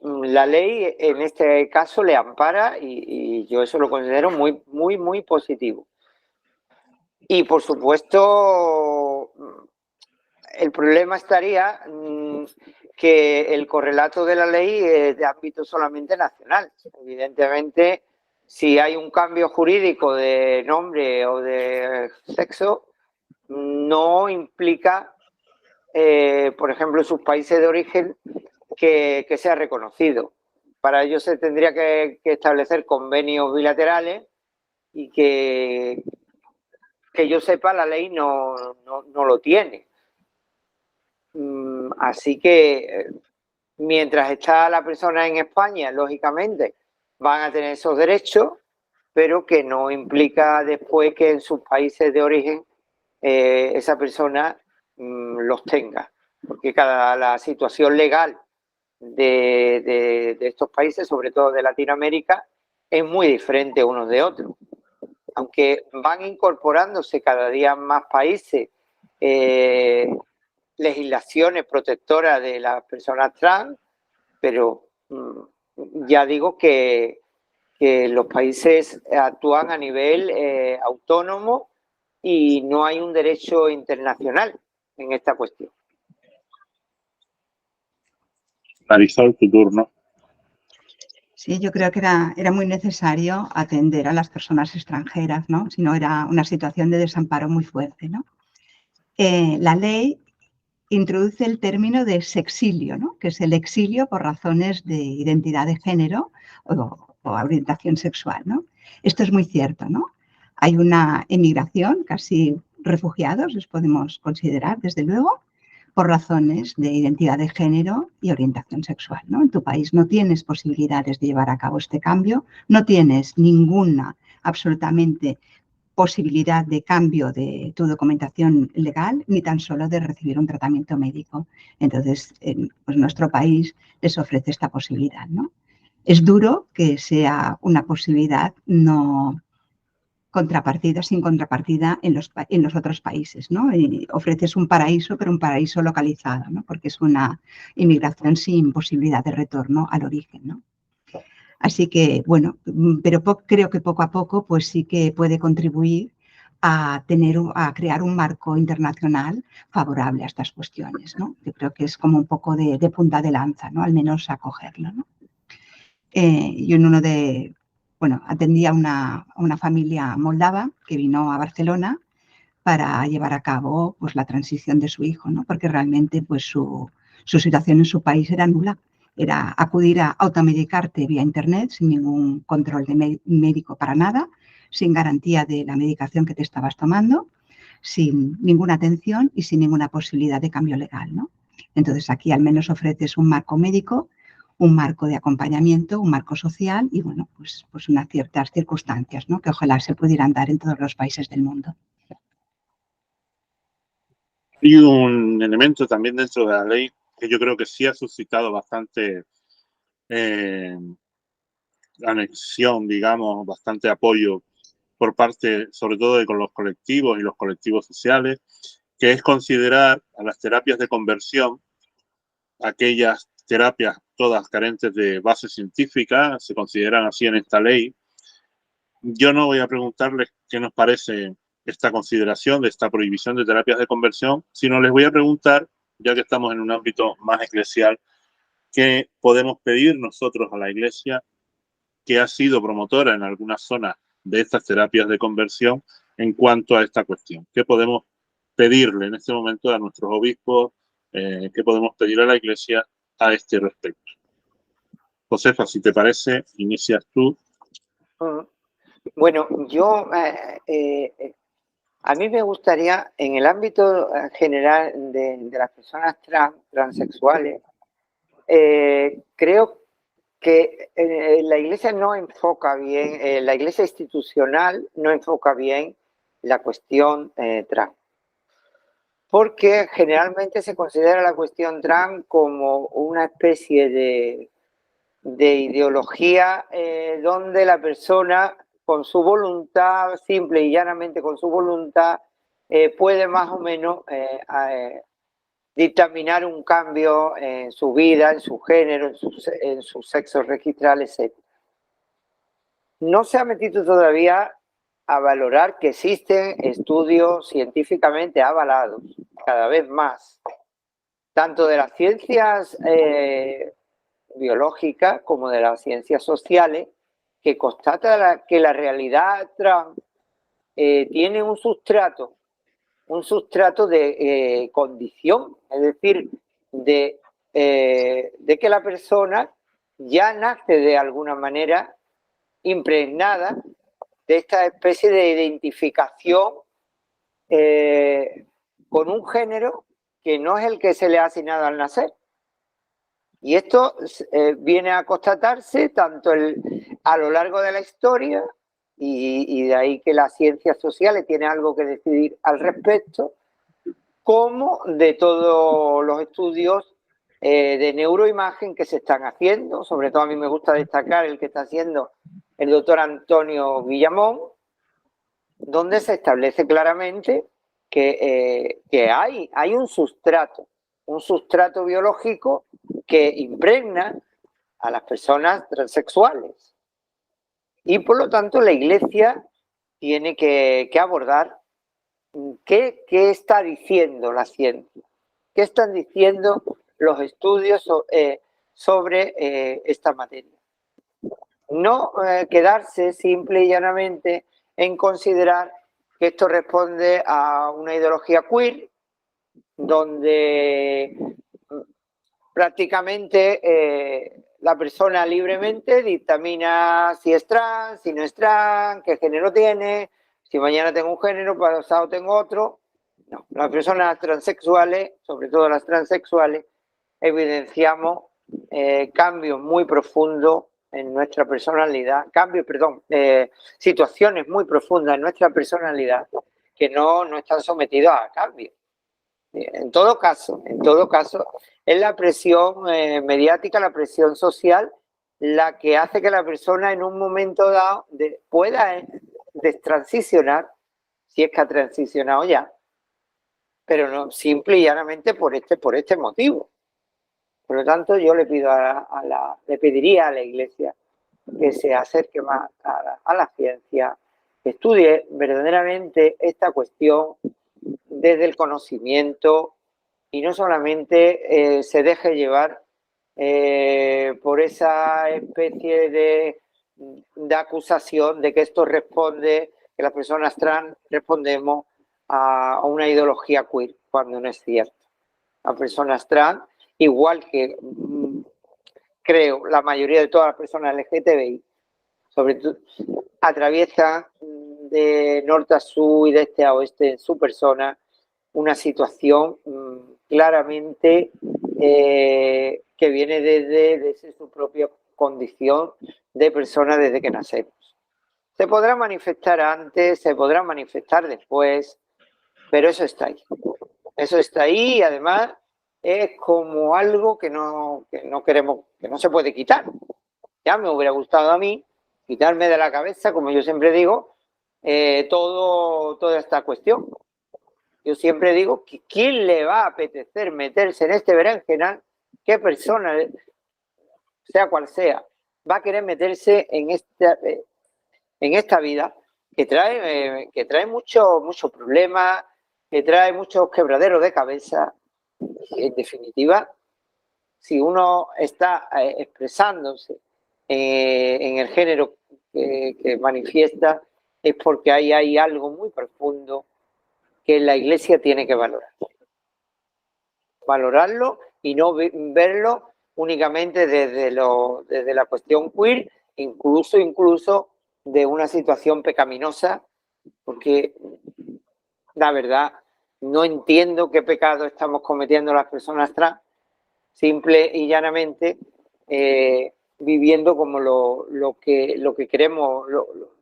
la ley en este caso le ampara, y yo eso lo considero muy positivo. Y por supuesto, el problema estaría que el correlato de la ley es de ámbito solamente nacional. Evidentemente, si hay un cambio jurídico de nombre o de sexo, no implica, por ejemplo, en sus países de origen, que sea reconocido. Para ello se tendría que establecer convenios bilaterales, y que yo sepa la ley no lo tiene. Así que mientras está la persona en España, lógicamente van a tener esos derechos, pero que no implica después que en sus países de origen esa persona los tenga, porque la situación legal de estos países, sobre todo de Latinoamérica, es muy diferente unos de otros. Aunque van incorporándose cada día más países legislaciones protectoras de las personas trans, pero ya digo que los países actúan a nivel autónomo, y no hay un derecho internacional en esta cuestión. Marisol, tu turno. Sí, yo creo que era muy necesario atender a las personas extranjeras, ¿no? Si no, era una situación de desamparo muy fuerte, ¿no? La ley introduce el término de sexilio, ¿no? Que es el exilio por razones de identidad de género o orientación sexual, ¿no? Esto es muy cierto, ¿no? Hay una emigración, casi refugiados, les podemos considerar, desde luego, por razones de identidad de género y orientación sexual, ¿no? En tu país no tienes posibilidades de llevar a cabo este cambio, no tienes ninguna, absolutamente, posibilidad de cambio de tu documentación legal, ni tan solo de recibir un tratamiento médico. Entonces, pues nuestro país les ofrece esta posibilidad, ¿no? Es duro que sea una posibilidad no contrapartida, sin contrapartida en los otros países, ¿no? Y ofreces un paraíso, pero un paraíso localizado, ¿no? Porque es una inmigración sin posibilidad de retorno al origen, ¿no? Así que, bueno, pero creo que poco a poco pues sí que puede contribuir a crear un marco internacional favorable a estas cuestiones, ¿no? Yo creo que es como un poco de punta de lanza, ¿no? Al menos acogerlo, ¿no? Bueno, atendí a una familia moldava que vino a Barcelona para llevar a cabo pues, la transición de su hijo, ¿no? Porque realmente pues, su situación en su país era nula. Era acudir a automedicarte vía internet sin ningún control médico para nada, sin garantía de la medicación que te estabas tomando, sin ninguna atención y sin ninguna posibilidad de cambio legal, ¿no? Entonces aquí al menos ofreces un marco médico, un marco de acompañamiento, un marco social y bueno, pues unas ciertas circunstancias, ¿no? Que ojalá se pudieran dar en todos los países del mundo. Hay un elemento también dentro de la ley que yo creo que sí ha suscitado bastante anexión, digamos, bastante apoyo por parte, sobre todo, de con los colectivos y los colectivos sociales, que es considerar a las terapias de conversión, aquellas terapias todas carentes de base científica, se consideran así en esta ley. Yo no voy a preguntarles qué nos parece esta consideración de esta prohibición de terapias de conversión, sino les voy a preguntar, ya que estamos en un ámbito más eclesial, qué podemos pedir nosotros a la Iglesia, que ha sido promotora en algunas zonas de estas terapias de conversión en cuanto a esta cuestión. ¿Qué podemos pedirle en este momento a nuestros obispos? ¿Qué podemos pedir a la Iglesia a este respecto? Josefa, si te parece, inicias tú. Bueno, yo a mí me gustaría, en el ámbito general de las personas transexuales, creo que la Iglesia no enfoca bien, la Iglesia institucional no enfoca bien la cuestión trans. Porque generalmente se considera la cuestión trans como una especie de ideología donde la persona, con su voluntad, simple y llanamente con su voluntad, puede más o menos dictaminar un cambio en su vida, en su género, en su sexo registral, etc. No se ha metido todavía a valorar que existen estudios científicamente avalados, cada vez más, tanto de las ciencias biológicas como de las ciencias sociales, que constata que la realidad trans tiene un sustrato de condición, es decir, de que la persona ya nace de alguna manera impregnada de esta especie de identificación con un género que no es el que se le ha asignado al nacer. Y esto viene a constatarse tanto a lo largo de la historia, y de ahí que las ciencias sociales tienen algo que decidir al respecto, como de todos los estudios de neuroimagen que se están haciendo. Sobre todo a mí me gusta destacar el que está haciendo el doctor Antonio Guillamón, donde se establece claramente que hay un sustrato biológico que impregna a las personas transexuales. Y por lo tanto la Iglesia tiene que abordar qué está diciendo la ciencia, qué están diciendo los estudios sobre esta materia. No quedarse simple y llanamente en considerar que esto responde a una ideología queer, donde prácticamente la persona libremente dictamina si es trans, si no es trans, qué género tiene, si mañana tengo un género, pasado tengo otro, No, las personas transexuales, sobre todo las transexuales, evidenciamos cambios muy profundos en nuestra personalidad, situaciones muy profundas en nuestra personalidad que no están sometidos a cambios. En todo caso, es la presión mediática, la presión social, la que hace que la persona en un momento dado pueda transicionar, si es que ha transicionado ya, pero no simple y llanamente por este motivo. Por lo tanto, yo le pediría a la Iglesia que se acerque más a la ciencia, que estudie verdaderamente esta cuestión desde el conocimiento y no solamente se deje llevar por esa especie de acusación de que esto responde, que las personas trans respondemos a una ideología queer, cuando no es cierto. Las personas trans, igual que creo la mayoría de todas las personas LGTBI, sobre todo, atraviesan de norte a sur y de este a oeste en su persona una situación claramente que viene desde su propia condición de persona desde que nacemos. Se podrá manifestar antes, se podrá manifestar después, pero eso está ahí. Eso está ahí y además es como algo que no queremos, que no se puede quitar. Ya me hubiera gustado a mí quitarme de la cabeza, como yo siempre digo, toda esta cuestión. Yo siempre digo que ¿quién le va a apetecer meterse en este berenjenal? ¿Qué persona, sea cual sea, va a querer meterse en esta vida que trae muchos problemas, que trae muchos quebraderos de cabeza? En definitiva, si uno está expresándose en el género que manifiesta, es porque hay algo muy profundo que la Iglesia tiene que valorar. Valorarlo y no verlo únicamente desde la cuestión queer, incluso de una situación pecaminosa, porque la verdad no entiendo qué pecado estamos cometiendo las personas trans, simple y llanamente viviendo como lo que queremos,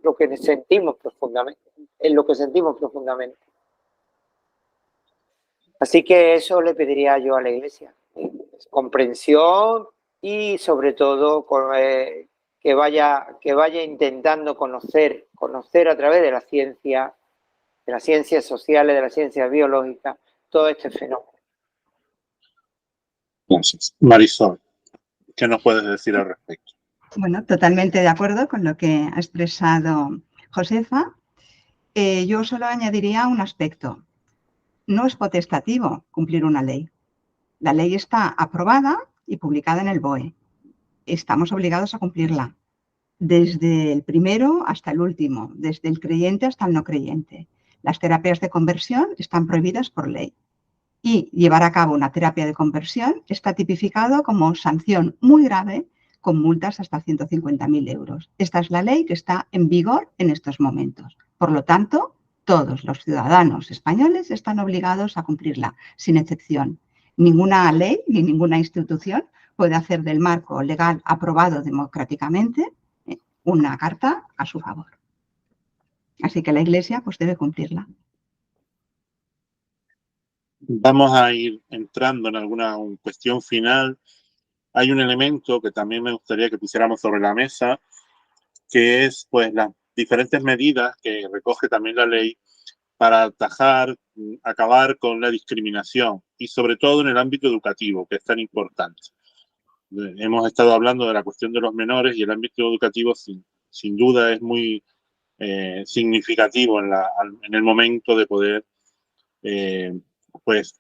lo que sentimos profundamente, en lo que sentimos profundamente. Así que eso le pediría yo a la Iglesia, comprensión y sobre todo que vaya intentando conocer a través de las ciencias sociales, de las ciencias biológicas, todo este fenómeno. Gracias. Marisol, ¿qué nos puedes decir al respecto? Bueno, totalmente de acuerdo con lo que ha expresado Josefa. Yo solo añadiría un aspecto. No es potestativo cumplir una ley. La ley está aprobada y publicada en el BOE. Estamos obligados a cumplirla, desde el primero hasta el último, desde el creyente hasta el no creyente. Las terapias de conversión están prohibidas por ley. Y llevar a cabo una terapia de conversión está tipificado como sanción muy grave con multas hasta 150.000 euros. Esta es la ley que está en vigor en estos momentos. Por lo tanto, todos los ciudadanos españoles están obligados a cumplirla, sin excepción. Ninguna ley ni ninguna institución puede hacer del marco legal aprobado democráticamente una carta a su favor. Así que la Iglesia pues debe cumplirla. Vamos a ir entrando en alguna cuestión final. Hay un elemento que también me gustaría que pusiéramos sobre la mesa, que es pues las diferentes medidas que recoge también la ley para atajar, acabar con la discriminación y sobre todo en el ámbito educativo, que es tan importante. Hemos estado hablando de la cuestión de los menores y el ámbito educativo sin duda es muy significativo en el momento de poder pues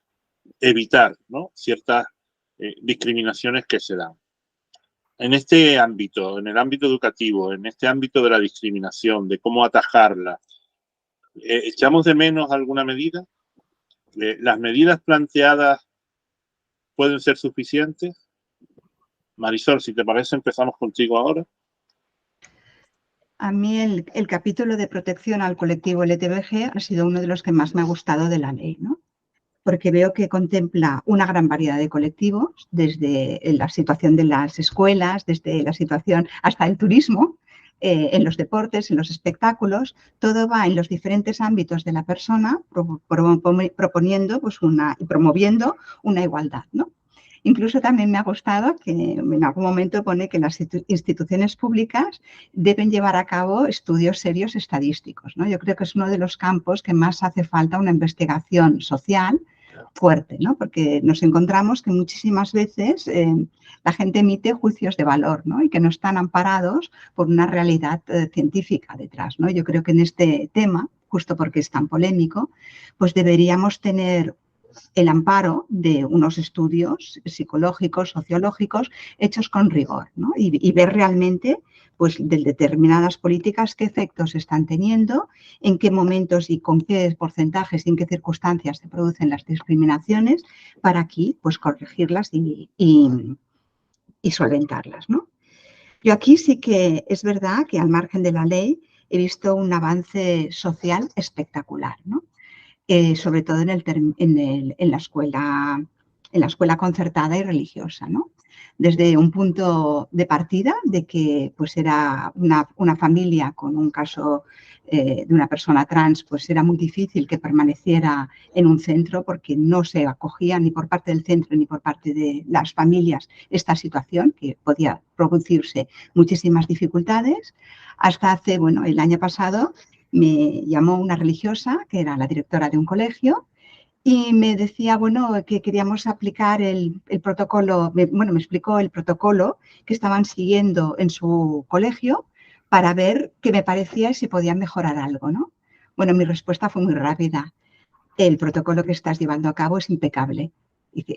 evitar, ¿no?, ciertas discriminaciones que se dan. En este ámbito, en el ámbito educativo, en este ámbito de la discriminación, de cómo atajarla, ¿echamos de menos alguna medida? ¿Las medidas planteadas pueden ser suficientes? Marisol, si te parece, empezamos contigo ahora. A mí el capítulo de protección al colectivo LGTB ha sido uno de los que más me ha gustado de la ley, ¿no? Porque veo que contempla una gran variedad de colectivos, desde la situación de las escuelas, desde la situación hasta el turismo, en los deportes, en los espectáculos, todo va en los diferentes ámbitos de la persona proponiendo pues, y promoviendo una igualdad, ¿no? Incluso también me ha gustado que en algún momento pone que las instituciones públicas deben llevar a cabo estudios serios estadísticos, ¿no? Yo creo que es uno de los campos que más hace falta una investigación social fuerte, ¿no? Porque nos encontramos que muchísimas veces la gente emite juicios de valor, ¿no? Y que no están amparados por una realidad científica detrás, ¿no? Yo creo que en este tema, justo porque es tan polémico, pues deberíamos tener el amparo de unos estudios psicológicos, sociológicos, hechos con rigor, ¿no? Y ver realmente pues, de determinadas políticas qué efectos están teniendo, en qué momentos y con qué porcentajes y en qué circunstancias se producen las discriminaciones para aquí pues, corregirlas y solventarlas, ¿no? Yo aquí sí que es verdad que al margen de la ley he visto un avance social espectacular, ¿no? Sobre todo en la escuela concertada y religiosa, ¿no? Desde un punto de partida de que pues era una familia con un caso de una persona trans, pues era muy difícil que permaneciera en un centro porque no se acogía ni por parte del centro ni por parte de las familias esta situación, que podía producirse muchísimas dificultades, hasta hace, bueno, el año pasado me llamó una religiosa, que era la directora de un colegio, y me decía, bueno, que queríamos aplicar el protocolo, me explicó el protocolo que estaban siguiendo en su colegio para ver qué me parecía y si podían mejorar algo, ¿no? Bueno, mi respuesta fue muy rápida. El protocolo que estás llevando a cabo es impecable.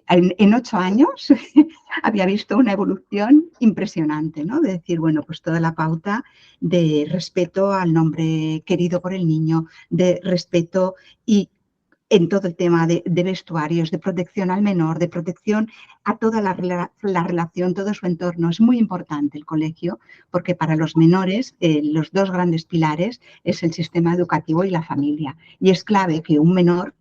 En 8 años había visto una evolución impresionante, ¿no? De decir, bueno, pues toda la pauta de respeto al nombre querido por el niño, de respeto y en todo el tema de vestuarios, de protección al menor, de protección a toda la relación, todo su entorno. Es muy importante el colegio porque para los menores los dos grandes pilares es el sistema educativo y la familia. Y es clave que un menor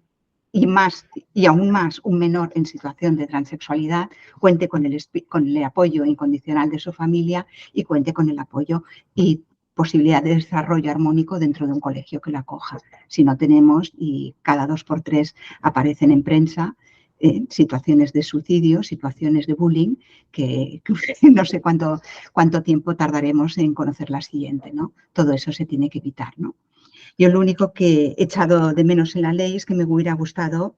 y aún más un menor en situación de transexualidad cuente con el apoyo incondicional de su familia y cuente con el apoyo y posibilidad de desarrollo armónico dentro de un colegio que la acoja. Si no tenemos, y cada 2 por 3 aparecen en prensa, situaciones de suicidio, situaciones de bullying, que no sé cuánto tiempo tardaremos en conocer la siguiente, ¿no? Todo eso se tiene que evitar, ¿no? Yo lo único que he echado de menos en la ley es que me hubiera gustado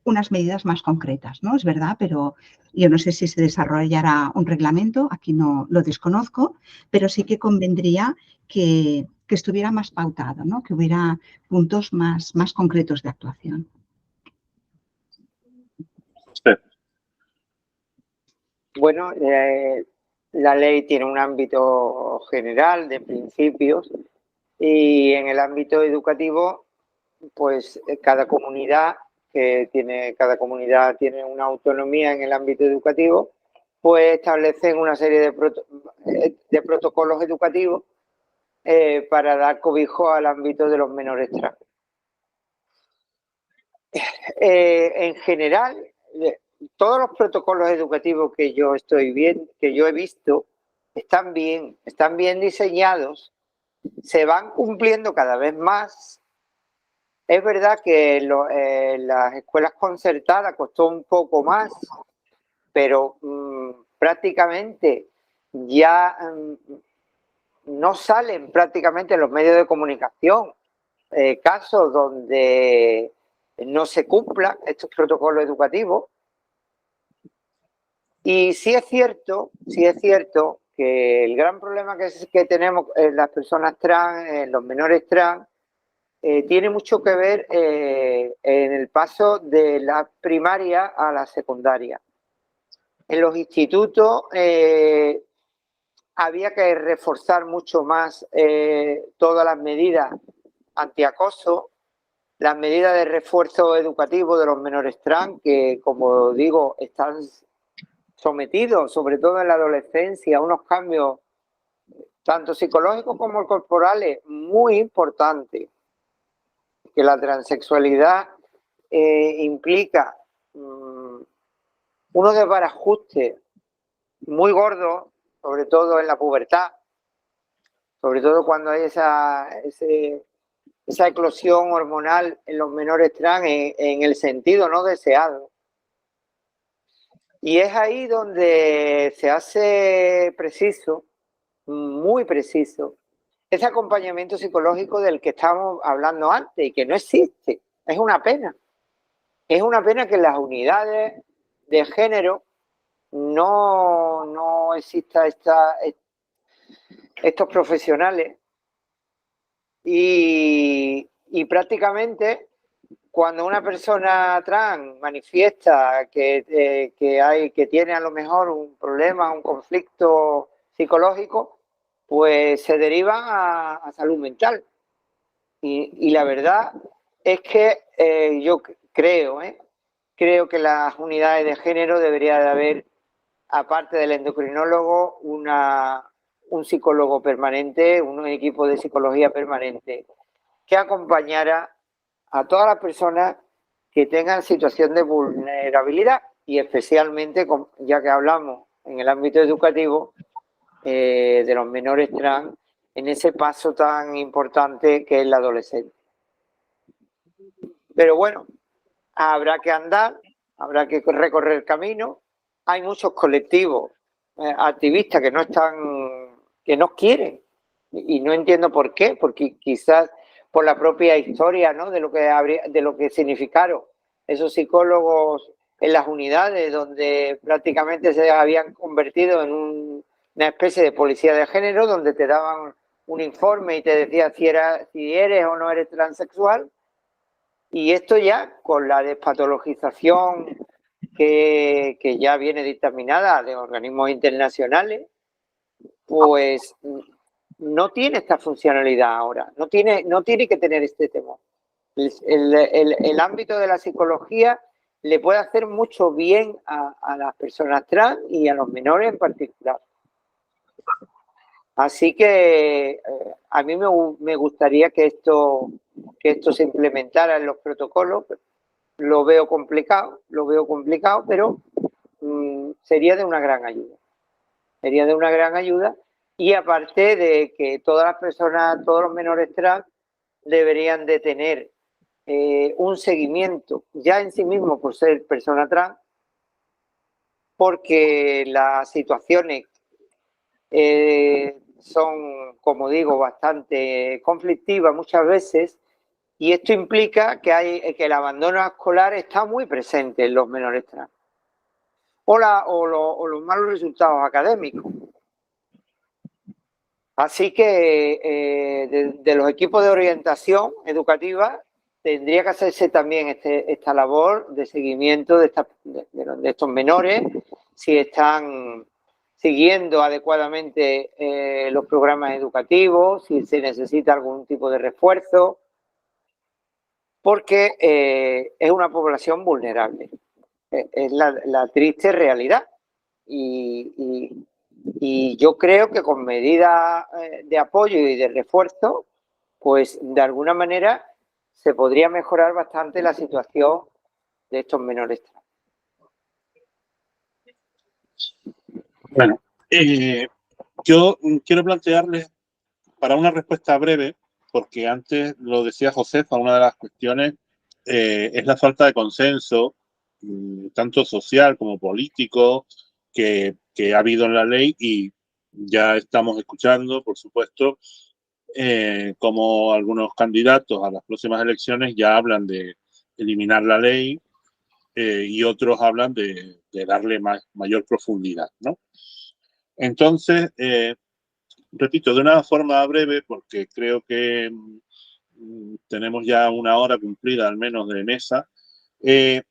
unas medidas más concretas, ¿no? Es verdad, pero yo no sé si se desarrollará un reglamento, aquí no lo desconozco, pero sí que convendría que estuviera más pautado, ¿no? Que hubiera puntos más concretos de actuación. Sí. Bueno, la ley tiene un ámbito general de principios y en el ámbito educativo, pues cada comunidad tiene una autonomía en el ámbito educativo, pues establecen una serie de protocolos educativos para dar cobijo al ámbito de los menores trans. En general, todos los protocolos educativos que yo he visto, están bien diseñados, se van cumpliendo cada vez más. Es verdad que las escuelas concertadas costó un poco más, pero prácticamente ya no salen prácticamente en los medios de comunicación casos donde no se cumplan estos protocolos educativos. Y sí es cierto que el gran problema que tenemos en las personas trans, en los menores trans, tiene mucho que ver en el paso de la primaria a la secundaria. En los institutos había que reforzar mucho más todas las medidas antiacoso, las medidas de refuerzo educativo de los menores trans, que, como digo, están sometidos, sobre todo en la adolescencia, a unos cambios tanto psicológicos como corporales, muy importante. Que la transexualidad implica unos desbarajustes muy gordos, sobre todo en la pubertad, sobre todo cuando hay esa eclosión hormonal en los menores trans en el sentido no deseado. Y es ahí donde se hace preciso, muy preciso, ese acompañamiento psicológico del que estábamos hablando antes y que no existe. Es una pena. Es una pena que en las unidades de género no exista estos profesionales y prácticamente cuando una persona trans manifiesta que tiene a lo mejor un problema, un conflicto psicológico, pues se deriva a salud mental. Y la verdad es que yo creo que las unidades de género debería de haber, aparte del endocrinólogo, un psicólogo permanente, un equipo de psicología permanente que acompañara a todas las personas que tengan situación de vulnerabilidad y especialmente, ya que hablamos en el ámbito educativo, de los menores trans en ese paso tan importante que es la adolescencia. Pero bueno, habrá que andar, habrá que recorrer camino. Hay muchos colectivos activistas que no quieren y no entiendo por qué, porque quizás por la propia historia, ¿no?, de lo que significaron esos psicólogos en las unidades donde prácticamente se habían convertido en una especie de policía de género, donde te daban un informe y te decía si eres o no eres transexual. Y esto ya con la despatologización que ya viene dictaminada de organismos internacionales, pues no tiene esta funcionalidad ahora, no tiene que tener este temor. El ámbito de la psicología le puede hacer mucho bien a las personas trans y a los menores en particular. Así que a mí me gustaría que esto se implementara en los protocolos. Lo veo complicado, pero sería de una gran ayuda. Sería de una gran ayuda. Y aparte de que todas las personas, todos los menores trans deberían de tener un seguimiento ya en sí mismo por ser persona trans, porque las situaciones son, como digo, bastante conflictivas muchas veces, y esto implica que el abandono escolar está muy presente en los menores trans. O los malos resultados académicos. Así que de los equipos de orientación educativa tendría que hacerse también esta labor de seguimiento de estos menores, si están siguiendo adecuadamente los programas educativos, si se necesita algún tipo de refuerzo, porque es una población vulnerable. Es la triste realidad. Y yo creo que con medidas de apoyo y de refuerzo, pues de alguna manera se podría mejorar bastante la situación de estos menores trans. Bueno, yo quiero plantearles para una respuesta breve, porque antes lo decía Josefa, una de las cuestiones es la falta de consenso, tanto social como político, que ha habido en la ley, y ya estamos escuchando, por supuesto, como algunos candidatos a las próximas elecciones ya hablan de eliminar la ley y otros hablan de darle mayor profundidad, ¿no? Entonces, repito, de una forma breve, porque creo que tenemos ya una hora cumplida al menos de mesa, ¿qué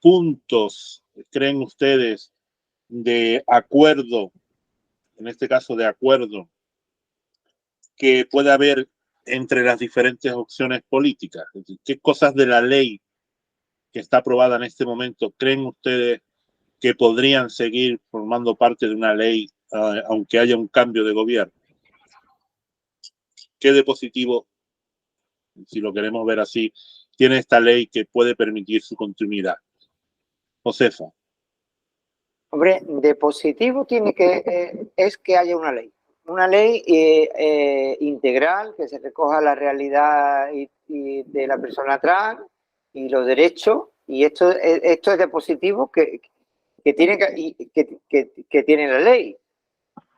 puntos creen ustedes de acuerdo, en este caso de acuerdo, que puede haber entre las diferentes opciones políticas? Es decir, ¿qué cosas de la ley que está aprobada en este momento creen ustedes que podrían seguir formando parte de una ley aunque haya un cambio de gobierno. ¿Qué de positivo, si lo queremos ver así, tiene esta ley que puede permitir su continuidad? Josefa. Hombre, de positivo es que haya una ley integral que se recoja la realidad de la persona trans y los derechos, y esto es de positivo que tiene la ley.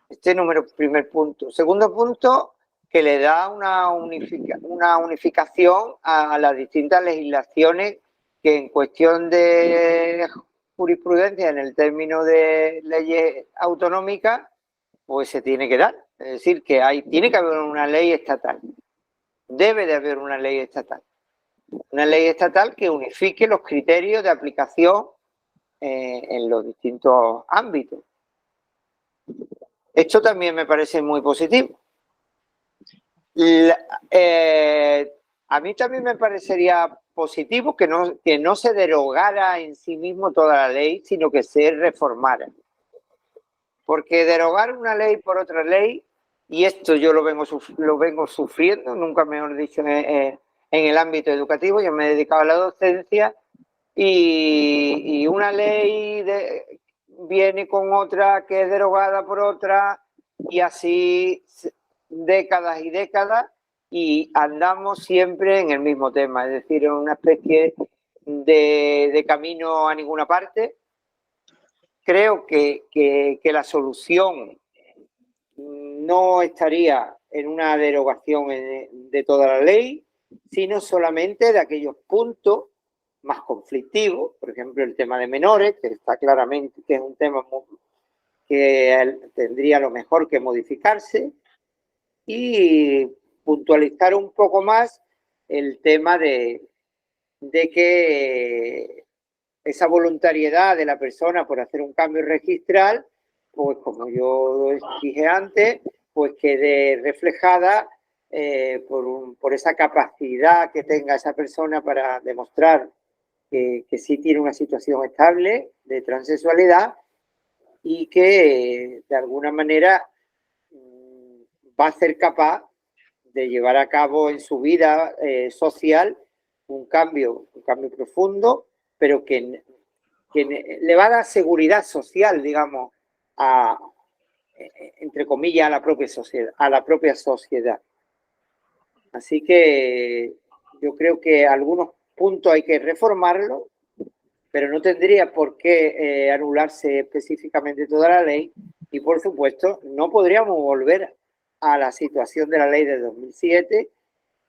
Este primer punto. Segundo punto, que le da una unificación a las distintas legislaciones que en cuestión de jurisprudencia, en el término de leyes autonómicas, pues se tiene que dar. Es decir, que tiene que haber una ley estatal. Debe de haber una ley estatal. Una ley estatal que unifique los criterios de aplicación en los distintos ámbitos. Esto también me parece muy positivo. A mí también me parecería positivo que no se derogara en sí mismo toda la ley, sino que se reformara. Porque derogar una ley por otra ley, y esto yo lo vengo sufriendo, nunca mejor dicho, en el ámbito educativo. Yo me he dedicado a la docencia y una ley viene con otra que es derogada por otra, y así décadas y décadas, y andamos siempre en el mismo tema, es decir, en una especie de camino a ninguna parte. Creo que la solución no estaría en una derogación de toda la ley, sino solamente de aquellos puntos más conflictivos, por ejemplo, el tema de menores, que está claramente que es un tema que tendría lo mejor que modificarse, y puntualizar un poco más el tema de que esa voluntariedad de la persona por hacer un cambio registral, pues como yo dije antes, pues quede reflejada por esa capacidad que tenga esa persona para demostrar que sí tiene una situación estable de transexualidad y que de alguna manera va a ser capaz de llevar a cabo en su vida social un cambio profundo, pero que le va a dar seguridad social, digamos, entre comillas, a la propia sociedad. Así que yo creo que algunos puntos hay que reformarlos, pero no tendría por qué anularse específicamente toda la ley, y por supuesto no podríamos volver a la situación de la ley de 2007,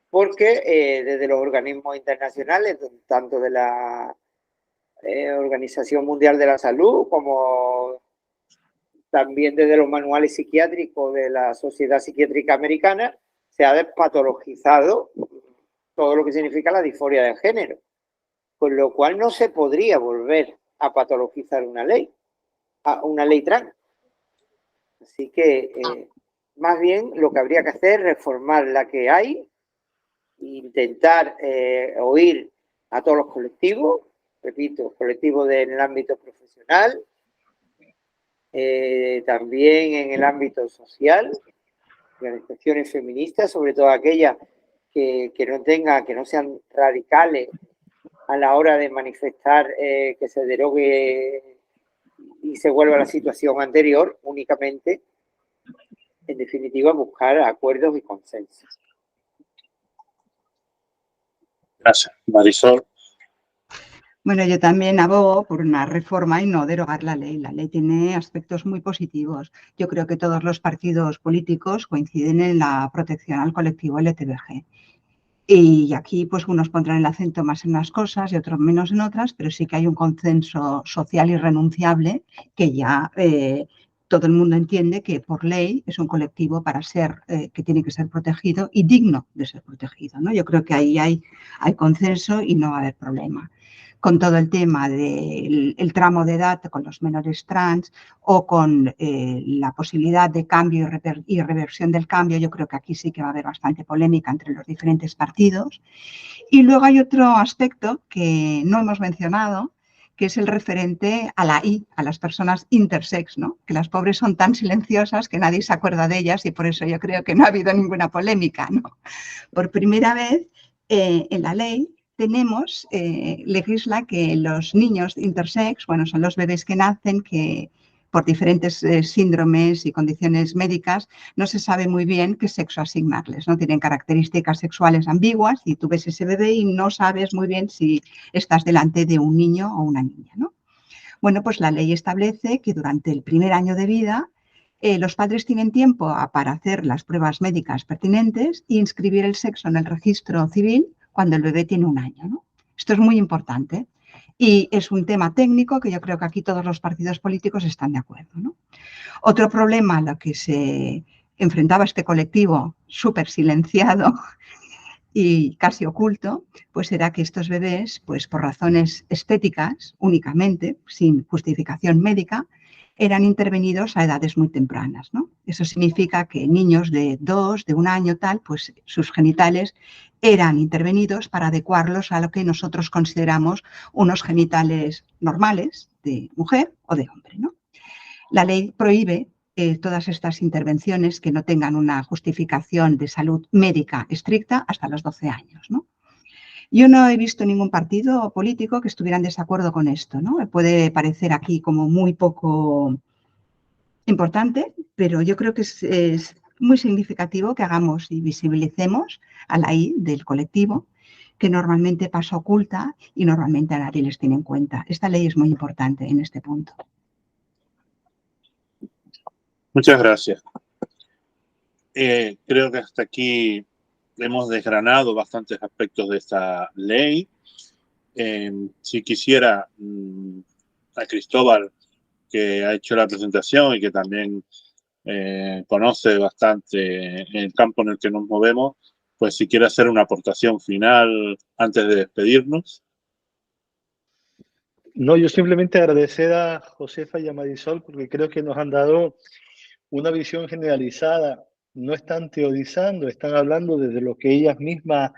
porque desde los organismos internacionales, tanto de la Organización Mundial de la Salud como también desde los manuales psiquiátricos de la Sociedad Psiquiátrica Americana, se ha despatologizado todo lo que significa la disforia de género, con lo cual no se podría volver a patologizar una ley trans. Así que más bien lo que habría que hacer es reformar la que hay, intentar oír a todos los colectivos, repito, colectivos en el ámbito profesional, también en el ámbito social, organizaciones feministas, sobre todo aquellas que no sean radicales a la hora de manifestar que se derogue y se vuelva a la situación anterior, únicamente, en definitiva, buscar acuerdos y consensos. Gracias. Marisol. Bueno, yo también abogo por una reforma y no derogar la ley. La ley tiene aspectos muy positivos. Yo creo que todos los partidos políticos coinciden en la protección al colectivo LGTB. Y aquí pues unos pondrán el acento más en unas cosas y otros menos en otras, pero sí que hay un consenso social irrenunciable que ya todo el mundo entiende que por ley es un colectivo que tiene que ser protegido y digno de ser protegido, ¿no? Yo creo que ahí hay consenso y no va a haber problema. Con todo el tema del tramo de edad con los menores trans o con la posibilidad de cambio y reversión del cambio, yo creo que aquí sí que va a haber bastante polémica entre los diferentes partidos. Y luego hay otro aspecto que no hemos mencionado, que es el referente a la I, a las personas intersex, ¿no? Que las pobres son tan silenciosas que nadie se acuerda de ellas y por eso yo creo que no ha habido ninguna polémica, ¿no? Por primera vez en la ley tenemos, legisla que los niños intersex, bueno, son los bebés que nacen que por diferentes síndromes y condiciones médicas no se sabe muy bien qué sexo asignarles, ¿no? Tienen características sexuales ambiguas y tú ves ese bebé y no sabes muy bien si estás delante de un niño o una niña, ¿no? Bueno, pues la ley establece que durante el primer año de vida los padres tienen tiempo para hacer las pruebas médicas pertinentes e inscribir el sexo en el registro civil cuando el bebé tiene un año, ¿no? Esto es muy importante y es un tema técnico que yo creo que aquí todos los partidos políticos están de acuerdo, ¿no? Otro problema a lo que se enfrentaba este colectivo súper silenciado y casi oculto, pues era que estos bebés, pues por razones estéticas únicamente, sin justificación médica, eran intervenidos a edades muy tempranas, ¿no? Eso significa que niños de 2, de 1 año tal, pues sus genitales eran intervenidos para adecuarlos a lo que nosotros consideramos unos genitales normales de mujer o de hombre, ¿no? La ley prohíbe todas estas intervenciones que no tengan una justificación de salud médica estricta hasta los 12 años, ¿no? Yo no he visto ningún partido político que estuviera en desacuerdo con esto, ¿no? Me puede parecer aquí como muy poco importante, pero yo creo que es muy significativo que hagamos y visibilicemos a la I del colectivo, que normalmente pasa oculta y normalmente a nadie les tiene en cuenta. Esta ley es muy importante en este punto. Muchas gracias. Creo que hasta aquí hemos desgranado bastantes aspectos de esta ley. Si quisiera a Cristóbal, que ha hecho la presentación y que también conoce bastante el campo en el que nos movemos, pues si quiere hacer una aportación final antes de despedirnos. No, yo simplemente agradecer a Josefa y a Marisol porque creo que nos han dado una visión generalizada. No están teorizando, están hablando desde lo que ellas mismas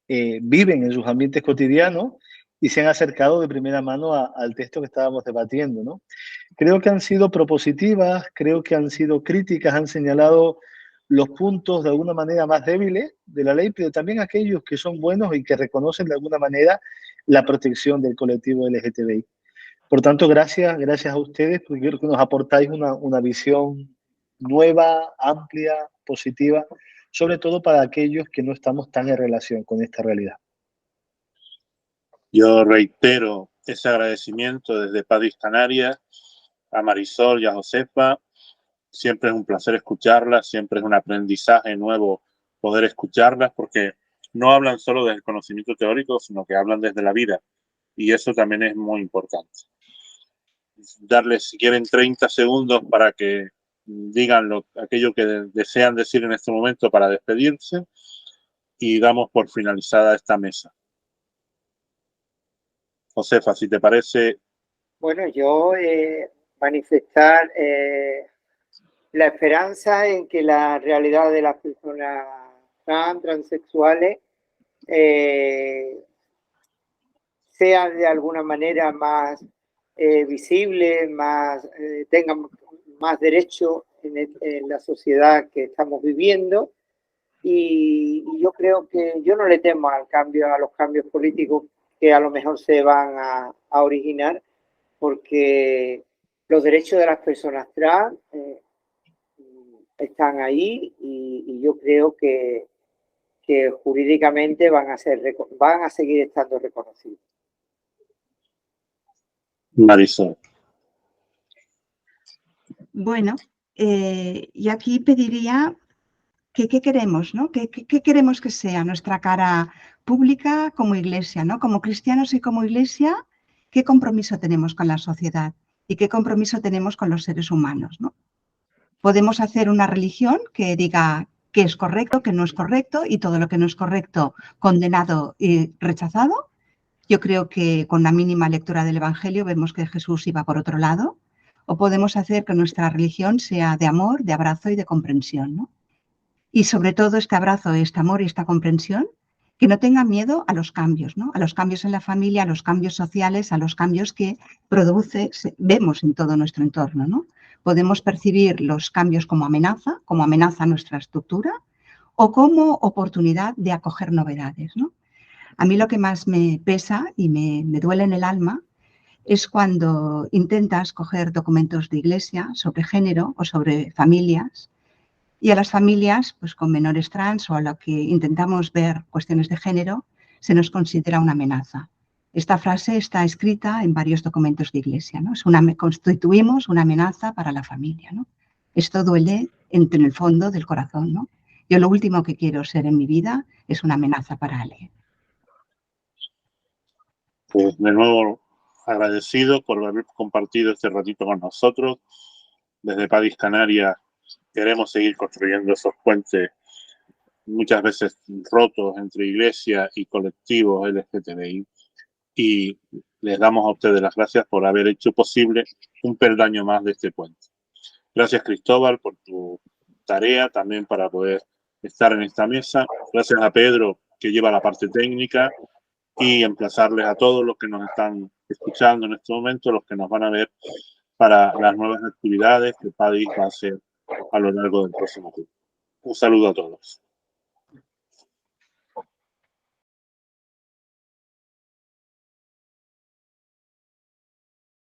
viven en sus ambientes cotidianos y se han acercado de primera mano al texto que estábamos debatiendo, ¿no? Creo que han sido propositivas, creo que han sido críticas, han señalado los puntos de alguna manera más débiles de la ley, pero también aquellos que son buenos y que reconocen de alguna manera la protección del colectivo LGTBI. Por tanto, gracias a ustedes, porque creo que nos aportáis una visión nueva, amplia, positiva, sobre todo para aquellos que no estamos tan en relación con esta realidad. Yo reitero ese agradecimiento desde Padis Canarias a Marisol y a Josefa. Siempre es un placer escucharlas, siempre es un aprendizaje nuevo poder escucharlas, porque no hablan solo del conocimiento teórico, sino que hablan desde la vida. Y eso también es muy importante. Darles, si quieren, 30 segundos para que digan aquello que desean decir en este momento para despedirse y damos por finalizada esta mesa. Josefa, si te parece. Bueno, yo manifestar la esperanza en que la realidad de las personas transexuales sea de alguna manera más visible, tengan más derecho en la sociedad que estamos viviendo. Y yo creo que yo no le temo a los cambios políticos que a lo mejor se van a originar, porque los derechos de las personas trans están ahí y yo creo que jurídicamente van a seguir estando reconocidos. Marisol. Bueno, yo aquí pediría que qué queremos, ¿no? ¿Qué queremos que sea nuestra cara pública como iglesia, ¿no? Como cristianos y como iglesia, ¿qué compromiso tenemos con la sociedad? ¿Y qué compromiso tenemos con los seres humanos, ¿no? Podemos hacer una religión que diga qué es correcto, qué no es correcto y todo lo que no es correcto condenado y rechazado. Yo creo que con la mínima lectura del Evangelio vemos que Jesús iba por otro lado. O podemos hacer que nuestra religión sea de amor, de abrazo y de comprensión, ¿no? Y sobre todo este abrazo, este amor y esta comprensión que no tengan miedo a los cambios, ¿no? A los cambios en la familia, a los cambios sociales, a los cambios que vemos en todo nuestro entorno, ¿no? Podemos percibir los cambios como amenaza a nuestra estructura, o como oportunidad de acoger novedades, ¿no? A mí lo que más me pesa y me duele en el alma es cuando intentas coger documentos de iglesia sobre género o sobre familias, y a las familias pues, con menores trans o a lo que intentamos ver cuestiones de género se nos considera una amenaza. Esta frase está escrita en varios documentos de iglesia, ¿no? Constituimos una amenaza para la familia, ¿no? Esto duele en el fondo del corazón, ¿no? Yo lo último que quiero ser en mi vida es una amenaza para alguien. Pues de nuevo agradecido por haber compartido este ratito con nosotros. Desde Padis Canarias queremos seguir construyendo esos puentes muchas veces rotos entre iglesia y colectivos LGTBI, y les damos a ustedes las gracias por haber hecho posible un peldaño más de este puente. Gracias, Cristóbal, por tu tarea también para poder estar en esta mesa. Gracias a Pedro, que lleva la parte técnica, y emplazarles a todos los que nos están escuchando en este momento, los que nos van a ver, para las nuevas actividades que Padis va a hacer a lo largo del próximo tiempo. Un saludo a todos.